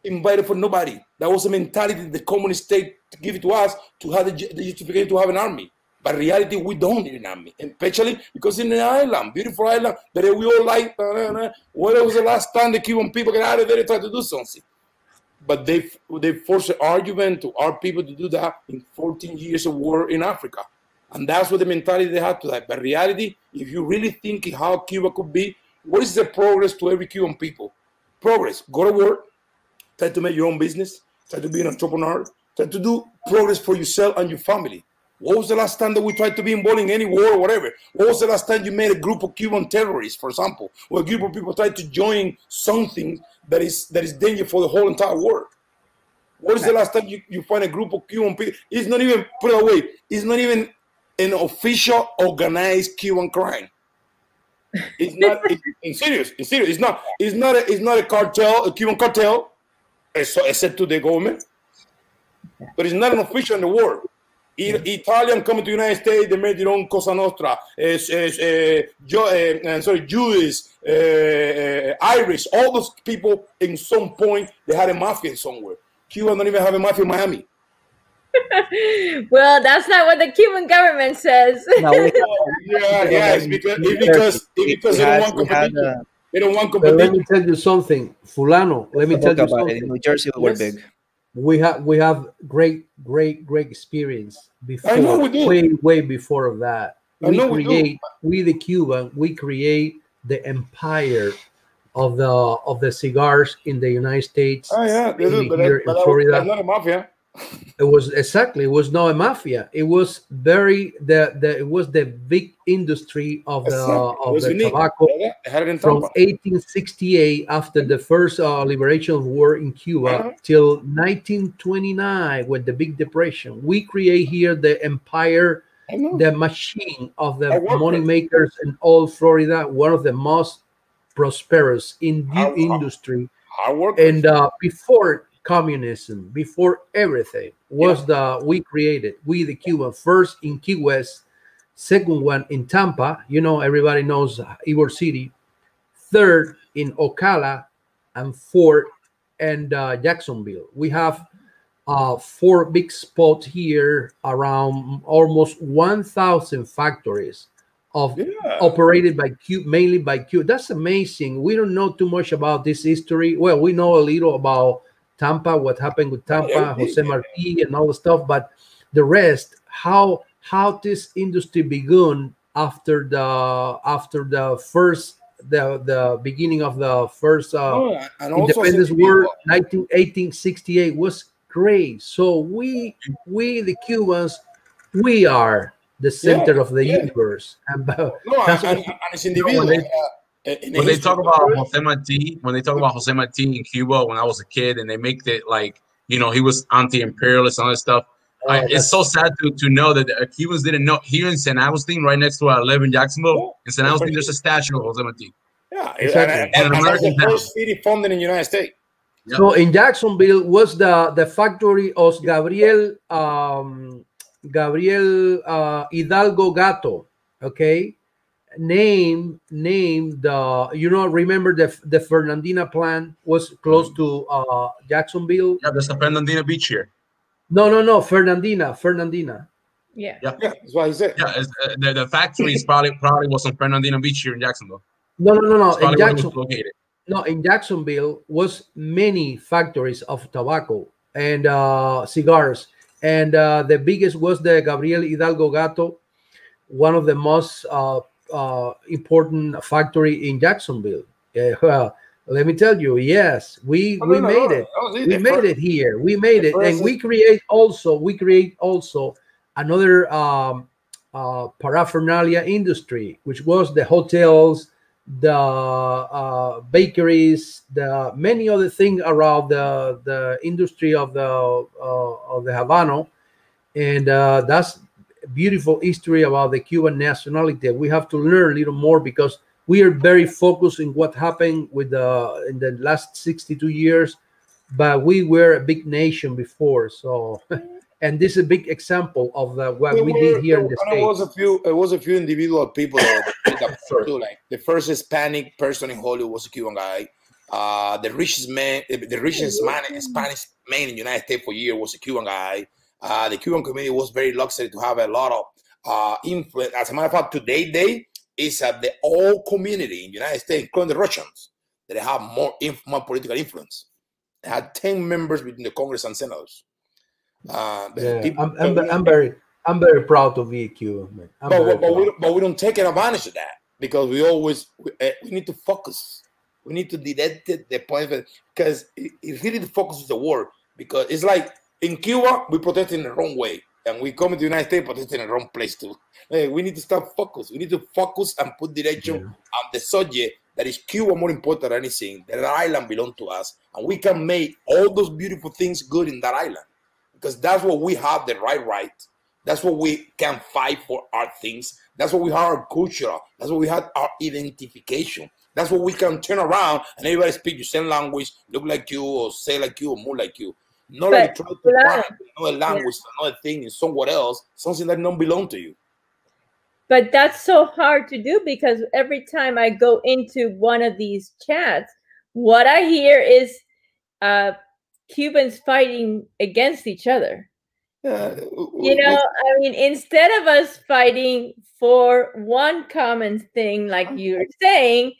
invited for nobody. That was the mentality the communist state give it to us to have the justification to have an army. But in reality, we don't need an army, especially because in the island, beautiful island, that we all like. When was the last time the Cuban people get out of there and try to do something? But they forced an argument to our people to do that in 14 years of war in Africa. And that's what the mentality they had to that. But reality, if you really think how Cuba could be, what is the progress to every Cuban people? Progress. Go to work, try to make your own business, try to be an entrepreneur, try to do progress for yourself and your family. What was the last time that we tried to be involved in any war or whatever? What was the last time you made a group of Cuban terrorists, for example, or a group of people tried to join something that is danger for the whole entire world? What is the last time you find a group of Cuban people? It's not even, put it away, it's not even an official organized Cuban crime. It's not. In serious. It's not a cartel, a Cuban cartel, except to the government. But it's not an official in the world. Italian coming to the United States, they made their own Cosa Nostra. Jews, Irish, all those people in some point they had a mafia somewhere. Cuba don't even have a mafia in Miami. Well, that's not what the Cuban government says. No, it's because they don't want competition. They don't want competition. Let me tell you something, Fulano. Let me tell you something. In New Jersey, we were big. We have great experience before. I know we do. Way before of that. We the Cuban, we create the empire of the cigars in the United States. Oh yeah, here in Florida. That's not a mafia. It was not a mafia. It was it was the big industry of the tobacco from 1868 after the first liberation war in Cuba till 1929 with the Big Depression. We create here the empire, the machine of the money makers in all Florida, one of the most prosperous industry. And before communism, before everything was we the Cuban, first in Key West, second one in Tampa, everybody knows Ybor City, third in Ocala, and fourth in Jacksonville. We have 4 big spots here, around almost 1,000 factories, of operated by Cuba, mainly by Cuba. That's amazing. We don't know too much about this history. Well, we know a little about Tampa, what happened with Tampa, Jose Marti, and all the stuff, but the rest, how this industry began after the first the beginning of the first independence war, 1868, was great. So we the Cubans, we are the center of the universe, and it's individual. When they talk about Jose Marti, in Cuba when I was a kid, and they make it like, you know, he was anti-imperialist and all that stuff. It's so sad to know that the Cubans didn't know. Here in San Agustin, right next to where I live in Jacksonville, in San Agustin, there's a statue of Jose Marti. Yeah, exactly. And that's the first city funded in the United States. Yep. So in Jacksonville was the factory of Gabriel Hidalgo Gato. Okay, name the, you know, remember the Fernandina plant was close to Jacksonville. Yeah, there's the Fernandina beach here. No, Fernandina. Yeah, that's what he said. Yeah, the factory is probably was on Fernandina Beach here in Jacksonville. No. In Jacksonville, in Jacksonville was many factories of tobacco and cigars, and the biggest was the Gabriel Hidalgo Gato, one of the most important factory in Jacksonville. Well, let me tell you, yes, we made it. We made it here. We made it, and we create also another paraphernalia industry, which was the hotels, the bakeries, the many other things around the industry of the Havana, and that's beautiful history about the Cuban nationality. We have to learn a little more because we are very focused in what happened with in the last 62 years, but we were a big nation before. So, and this is a big example of what we did here in the States. It was a few individual people that too, like the first Hispanic person in Hollywood was a Cuban guy. The richest Spanish man in the United States for years was a Cuban guy. The Cuban community was very lucky to have a lot of influence. As a matter of fact, today is the whole community in the United States, including the Russians, that have more political influence. They had 10 members between the Congress and senators. I'm very proud to be Cuban. But we don't take advantage of that because we need to focus. We need to direct the point because it really focuses the war, because it's like in Cuba we protest in the wrong way, and we come to the United States protest in the wrong place too. We need to start focus. We need to focus and put direction on the subject that is Cuba more important than anything. That island belongs to us, and we can make all those beautiful things good in that island, because that's what we have the right. That's what we can fight for our things. That's what we have our culture. That's what we have our identification. That's what we can turn around and everybody speak the same language, look like you, or say like you, or move like you. Not like try to find another language, another thing in somewhere else, something that don't belong to you. But that's so hard to do because every time I go into one of these chats, what I hear is Cubans fighting against each other. You know, I mean, instead of us fighting for one common thing, like you're saying,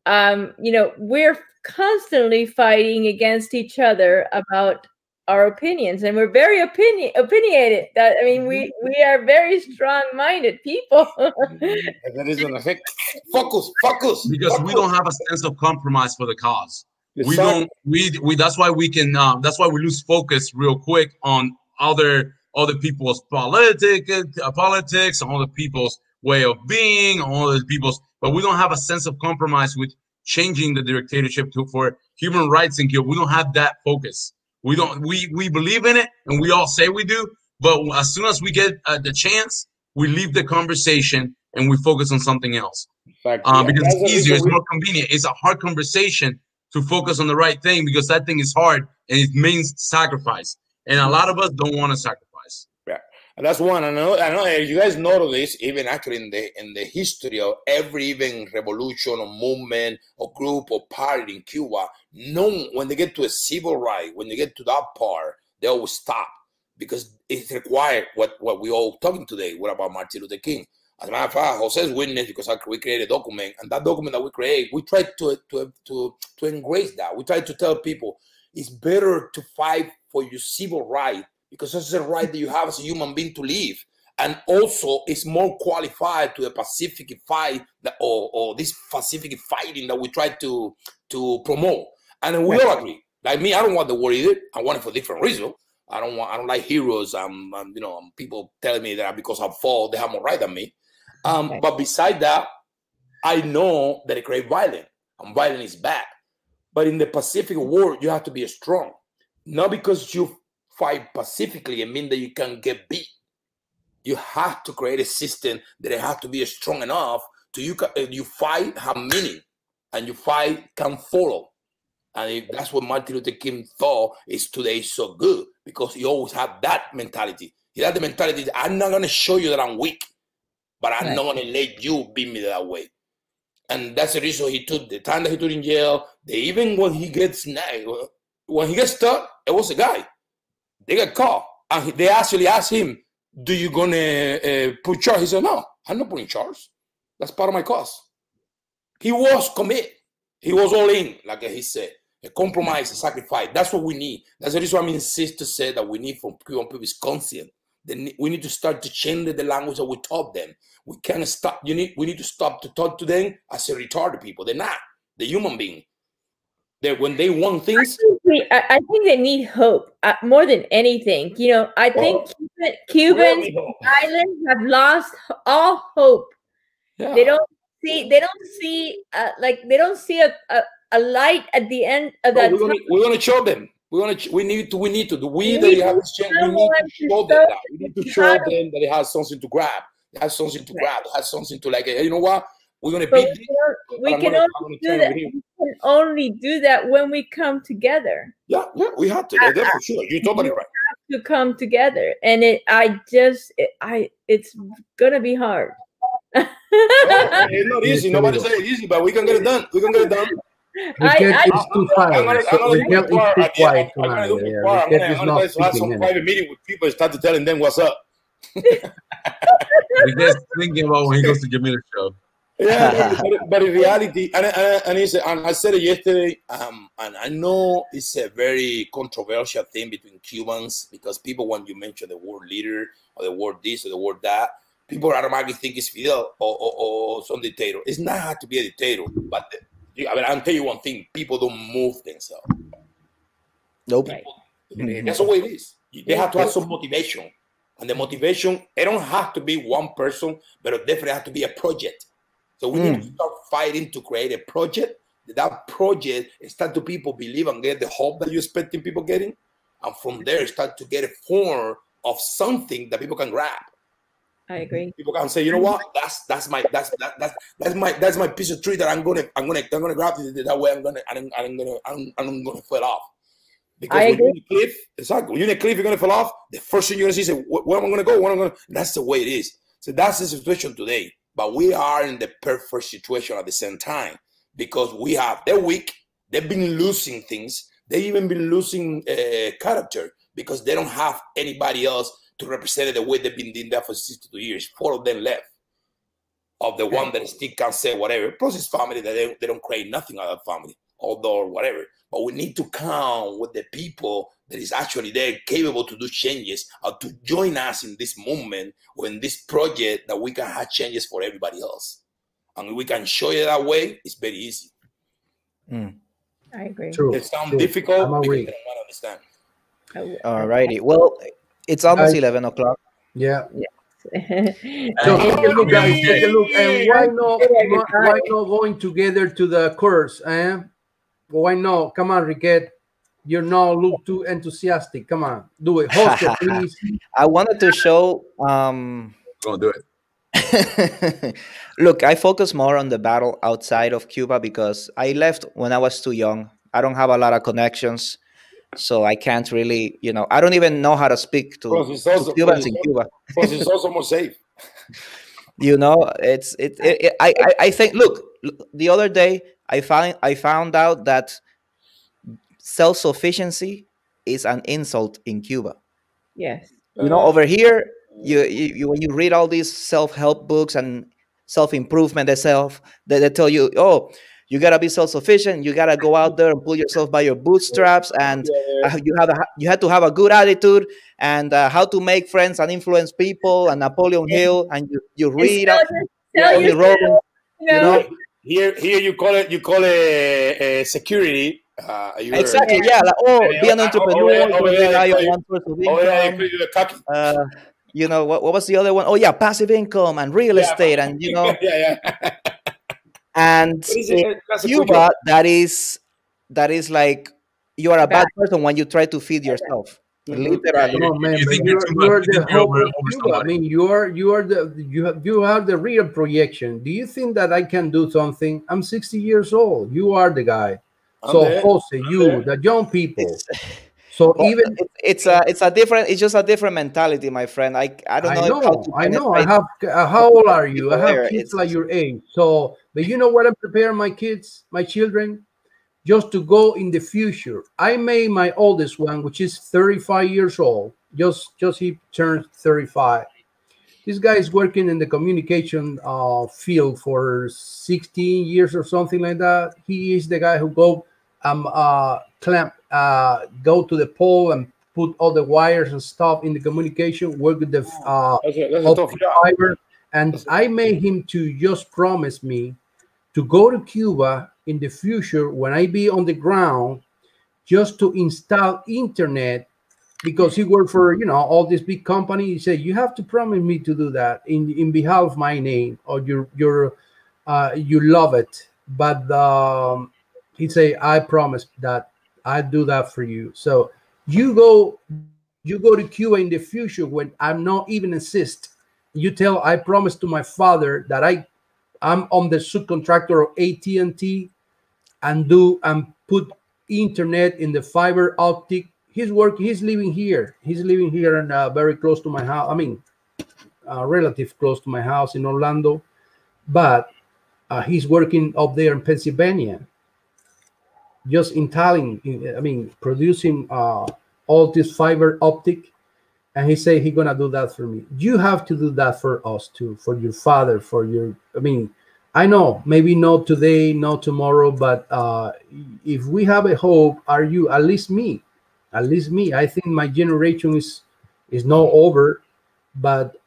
you know, we're constantly fighting against each other about our opinions, and we're very opinionated. That, I mean, we are very strong-minded people. That is going to affect focus because we don't have a sense of compromise for the cause. We don't. We that's why we can. That's why we lose focus real quick on other people's politics, on other people's way of being, on other people's. But we don't have a sense of compromise with changing the dictatorship for human rights in Cuba. We don't have that focus. We don't. We believe in it, and we all say we do. But as soon as we get the chance, we leave the conversation and we focus on something else. Because it's easier, it's more convenient. It's a hard conversation to focus on the right thing because that thing is hard and it means sacrifice. And a lot of us don't want to sacrifice. Yeah, and that's one. I know. You guys know this, even actually in the history of every even revolution or movement or group or party in Cuba, when they get to a civil right, when they get to that part, they always stop because it's required. What we all talking today. What about Martin Luther King? As a matter of fact, Jose's witness because we created a document, and that document that we create, we try to embrace that. We try to tell people it's better to fight for your civil right because this is a right that you have as a human being to live, and also it's more qualified to the Pacific fight that, or this Pacific fighting that we try to promote, and we all agree. Like me, I don't want the war either. I want it for different reasons. I don't like heroes. People telling me that because I fall, they have more right than me. But beside that, I know that it creates violence, and violence is bad. But in the Pacific war, you have to be strong. Not because you fight pacifically and mean that you can get beat. You have to create a system that it has to be strong enough to you fight have meaning, and you fight can follow. And that's what Martin Luther King thought is today so good, because he always had that mentality. He had the mentality that I'm not going to show you that I'm weak, but I'm not going to let you beat me that way. And that's the reason he took the time that he took in jail. Even when he gets stuck, it was a guy. They got caught. And they actually asked him, do you going to put charge? He said, no, I'm not putting charge. That's part of my cause. He was committed. He was all in, like he said. A compromise, a sacrifice. That's what we need. That's the reason I insist to say that we need from Cuban people is conscience. We need to start to change the language that we taught them. We can't stop. We need to stop to talk to them as a retarded people. They're not. They're human beings. When they want things. I think they need hope more than anything. I think Cubans islands have lost all hope. Yeah. They don't see. They don't see. They don't see a light at the end of that. We're gonna show them. We need to. We need to show them that. We need to show them that it has something to grab. It has something to grab. It has something to you know what? We're gonna beat this. We can only do that. We can only do that when we come together. Yeah, we have to. That's for sure. You're totally right. We have to come together, and it's gonna be hard. It's not easy. Nobody said it's easy, but we can get it done. We can get it done. It's too quiet. I'm gonna have some private meeting with people and start telling them what's up. We just thinking about when he goes to Jamila's show. Yeah, but in reality, and I said it yesterday, and I know it's a very controversial thing between Cubans, because people, when you mention the word leader or the word this or the word that, people automatically think it's Fidel or some dictator. It's not hard to be a dictator, but I'll tell you one thing: people don't move themselves. Nope. That's the way it is. They have to have some motivation, and the motivation, it don't have to be one person, but it definitely has to be a project. So we need to start fighting to create a project. That project start to people believe and get the hope that you're expecting people getting, and from there start to get a form of something that people can grab. I agree. People can say, you know what, that's my piece of tree that I'm gonna grab it that way. I'm gonna fall off. Because when you're in a cliff, exactly. When you're in a cliff, you're gonna fall off. The first thing you're gonna see is, where am I gonna go? That's the way it is. So that's the situation today. But we are in the perfect situation at the same time, because they're weak. They've been losing things. They've even been losing character, because they don't have anybody else to represent it the way they've been doing that for 62 years. 4 of them left. Of the one that still can say whatever. Plus his family, that they don't create nothing out of family, although whatever. But we need to count with the people that is actually there, capable to do changes, or to join us in this movement, or in this project, that we can have changes for everybody else. And we can show you that way. It's very easy. I agree. True. It sounds difficult because they don't want to understand. All righty. Well, it's almost 11 o'clock. Yeah. So take a look, guys. Take a look. And why not going together to the course? Why not? Come on, Riquet. You not look too enthusiastic. Come on, do it. Host it, please. I wanted to show. Go do it. Look, I focus more on the battle outside of Cuba, because I left when I was too young. I don't have a lot of connections, so I can't really, I don't even know how to speak to Cubans in Cuba. Plus, it's also more safe. I think. Look, the other day I found out that self-sufficiency is an insult in Cuba. Yes. Over here, when you read all these self-help books and self-improvement, they tell you, oh, you gotta be self-sufficient, you gotta go out there and pull yourself by your bootstraps, and you had to have a good attitude, and how to make friends and influence people, and Napoleon Hill, and you And read sell Tony yourself, Robbins, you you know. know. Here you call it security. You're Exactly, yeah, like, oh, be an over entrepreneur, there, over don't there rely they call on you, one source of over there they income. call you the cocky. You know, what was the other one? Oh yeah, passive income and real estate, and you know. yeah, yeah. And in That's a good Cuba, job. that is like you are a bad person when you try to feed yourself. Literally. Come on, man! You But think you're too much. you're You the think you're hope of over Cuba. I somebody. mean, you have the real projection. Do you think that I can do something? I'm 60 years old. You are the guy. So there. Jose, you, the young people. So Well, even it's just a different mentality, my friend. I don't know how to I know. I penetrate have. How old are you? I people have there. kids like your age. So, but you know what? I'm preparing my kids, my children, just to go in the future. I made my oldest one, which is 35 years old. Just he turned 35. This guy is working in the communication field for 16 years or something like that. He is the guy who go to the pole and put all the wires and stuff in the communication, work with the That's a tough optic job. fiber. And I made him to just promise me to go to Cuba in the future when I be on the ground, just to install internet, because he worked for all this big company. He said, you have to promise me to do that in behalf of my name, or you love it. But he say, I promise that I do that for you. So you go to Cuba in the future when I'm not even exist. You tell, I promise to my father that I'm on the subcontractor of AT&T and put internet in the fiber optic. He's working. He's living here. He's living here and very close to my house. I mean, relative close to my house in Orlando, but he's working up there in Pennsylvania, just installing. I mean, producing all this fiber optic. And he said he's gonna do that for me. You have to do that for us too, for your father, for your. I mean, I know maybe not today, not tomorrow, but if we have a hope, are you at least me? At least me. I think my generation is not over, but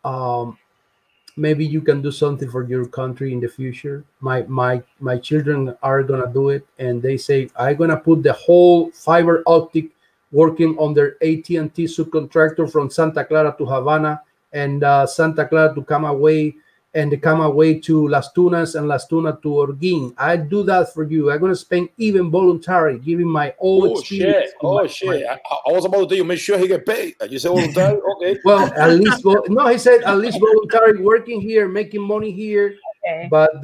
maybe you can do something for your country in the future. My children are gonna do it, and they say I'm gonna put the whole fiber optic working on their AT&T subcontractor from Santa Clara to Havana, and Santa Clara to Camagüey, and the Camagüey to Las Tunas, and Las Tunas to Orguin. I do that for you. I'm gonna spend even voluntary, giving my own experience. Shit! I was about to tell you, make sure he get paid. You say voluntary, okay? Well, at least no, he said at least voluntary, working here, making money here, Okay. but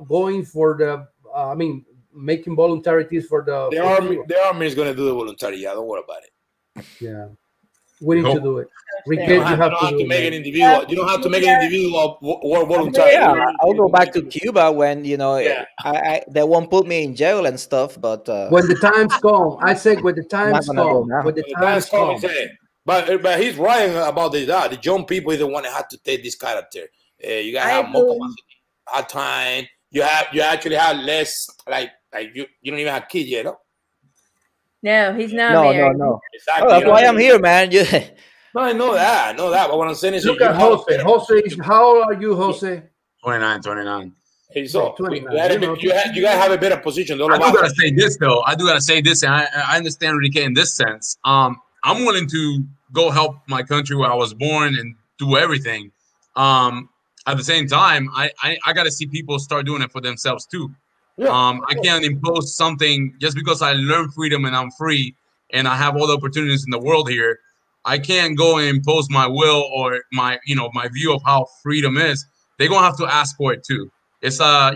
going for the. I mean, making voluntarities for the The army is gonna do the voluntary. Yeah, don't worry about it. Yeah, we need to do it. You Riquet, don't have to make an individual. You don't have to make an individual voluntary. Yeah, I'll go back to Cuba when they won't put me in jail and stuff. But when the times come, I say when the times gonna go come, now. when the times come. But he's right about this. The young people is the one that have to take this character. You gotta have more capacity, hard time. You actually have less like you don't even have kids yet, no? No, he's not No. Exactly. Oh, that's why I'm here, man. No, I know that. But what I'm saying is, Look at Jose. Jose, how old are you, Jose? 29. Hey, so 29, you gotta have a better position. I do gotta say this though. I do gotta say this, and I understand Enrique in this sense. I'm willing to go help my country where I was born and do everything. At the same time, I gotta see people start doing it for themselves too. Yeah. I can't impose something just because I learn freedom and I'm free and I have all the opportunities in the world here. I can't go and impose my will or my view of how freedom is. They're gonna have to ask for it too. It's a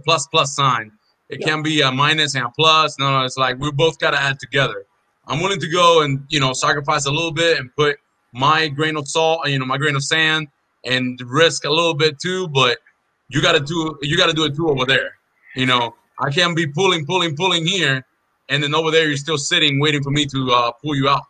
plus sign. It can't be a minus and a plus. No, it's like we both gotta add together. I'm willing to go and sacrifice a little bit and put my grain of salt, my grain of sand, and risk a little bit too. But you gotta do it too over there. I can't be pulling here, and then over there you're still sitting waiting for me to pull you out.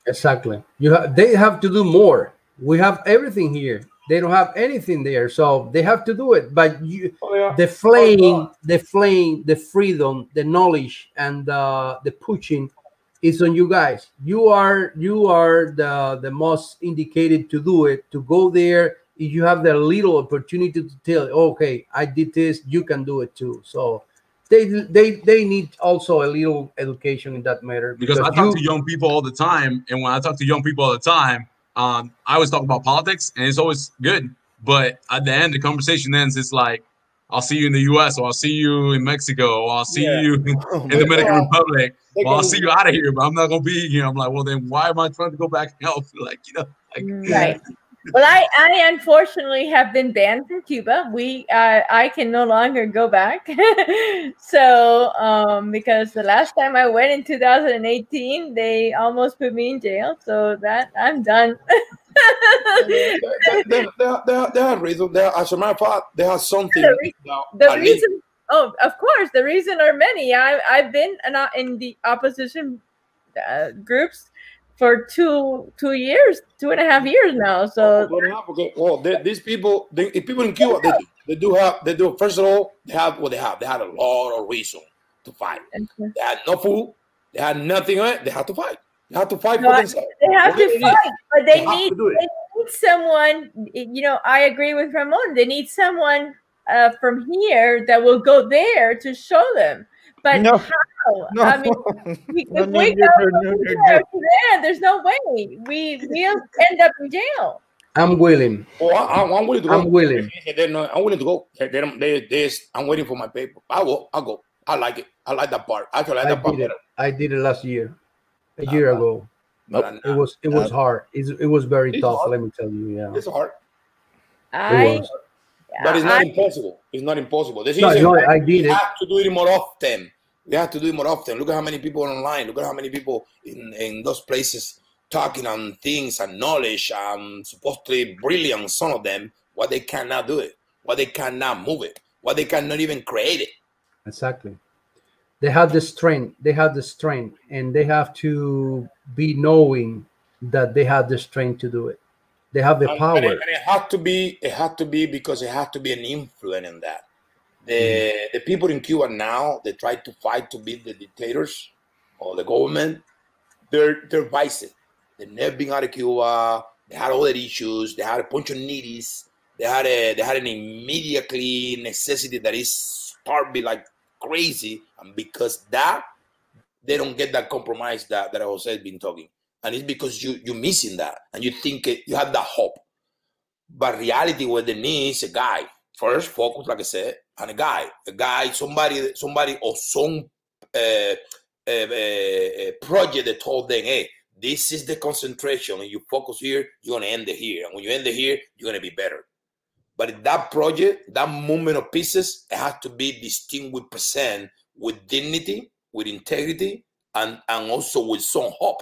Exactly. They have to do more. We have everything here. They don't have anything there, so they have to do it. But you, the flame, the freedom, the knowledge, and the pushing is on you guys. You are the most indicated to do it. To go there, if you have the little opportunity to tell, okay, I did this, you can do it too. So they need also a little education in that matter, because I talk to young people all the time, and when I talk to young people all the time, I always talk about politics, and it's always good. But at the end, the conversation ends. It's like, I'll see you in the U.S., or I'll see you in Mexico, or I'll see you in the Dominican Republic, or I'll see you out of here, but I'm not gonna be here. I'm like, well, then why am I trying to go back and help? Like, Right. Well, I unfortunately have been banned from Cuba. I can no longer go back. So because the last time I went in 2018, they almost put me in jail. So that I'm done. They have reason. As a matter of fact, they have something. The reason. Oh, of course, the reason are many. I've been in the opposition groups for 2.5 years now. So well, these people, people in Cuba, they do. First of all, they had a lot of reason to fight. They had no food. They had nothing. They had to fight. They have to fight for themselves. They have to fight, but they need someone. You know, I agree with Ramon. They need someone from here that will go there to show them. But how? No. I mean, if we go there, there's no way. We'll end up in jail. I'm willing. Oh, I'm willing to go. I'm willing. I'm willing to go. I'm waiting for my paper. I'll go. I like it. I like that part. Actually, I like that part better. I did it last year, a year ago. It was hard. It was very tough. Hard. Let me tell you. Yeah, it's hard. But it's not impossible. It's not impossible. I did it. We have to do it more often. We have to do it more often. Look at how many people are online. Look at how many people in those places talking on things and knowledge. Supposedly brilliant, some of them, why they cannot do it, why they cannot move it, why they cannot even create it. Exactly. They have the strength. They have the strength, and they have to be knowing that they have the strength to do it. They have the power. And it had to be because it had to be an influence in that. The people in Cuba now, they try to fight to be the dictators or the government. They're vices. They've never been out of Cuba. They had all their issues. They had a bunch of needies. They had an immediately necessity that is starving like crazy, and because that they don't get that compromise that Jose has been talking, and it's because you're missing that, and you think you have that hope, but reality what they need is a guy first, focus like I said, and a guy, somebody or some project that told them, hey, this is the concentration, and you focus here, you're gonna end it here, and when you end it here, you're gonna be better. But that project, that movement of pieces, it has to be distinguished percent with dignity, with integrity, and also with some hope.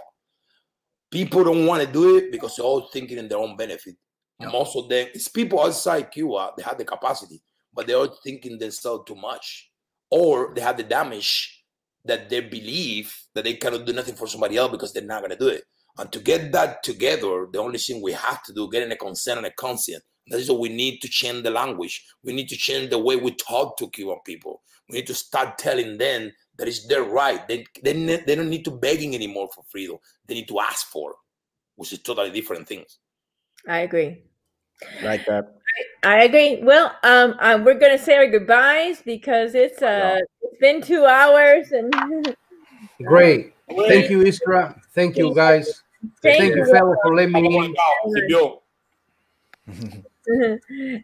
People don't want to do it because they're all thinking in their own benefit. Yeah. Most of them, it's people outside Cuba, they have the capacity, but they're all thinking themselves too much. Or they have the damage that they believe that they cannot do nothing for somebody else because they're not going to do it. And to get that together, the only thing we have to do, getting a consent and a conscience. That is what we need to change the language. We need to change the way we talk to Cuban people. We need to start telling them that it's their right. They don't need to begging anymore for freedom. They need to ask for it, which is totally different things. I agree. Like that. I agree. Well, we're going to say our goodbyes because it's been 2 hours. And great. Thank you, Iskra. Thank you, guys. Thank you, fellow, for letting me in.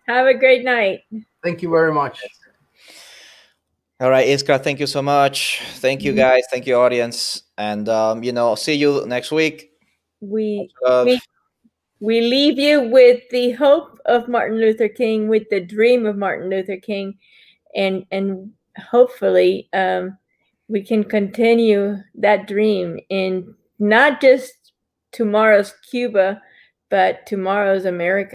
Have a great night. Thank you very much. All right, Iskra, thank you so much. Thank you, guys. Thank you, audience. And, see you next week. We leave you with the hope of Martin Luther King, with the dream of Martin Luther King. And hopefully we can continue that dream in not just tomorrow's Cuba, but tomorrow's America.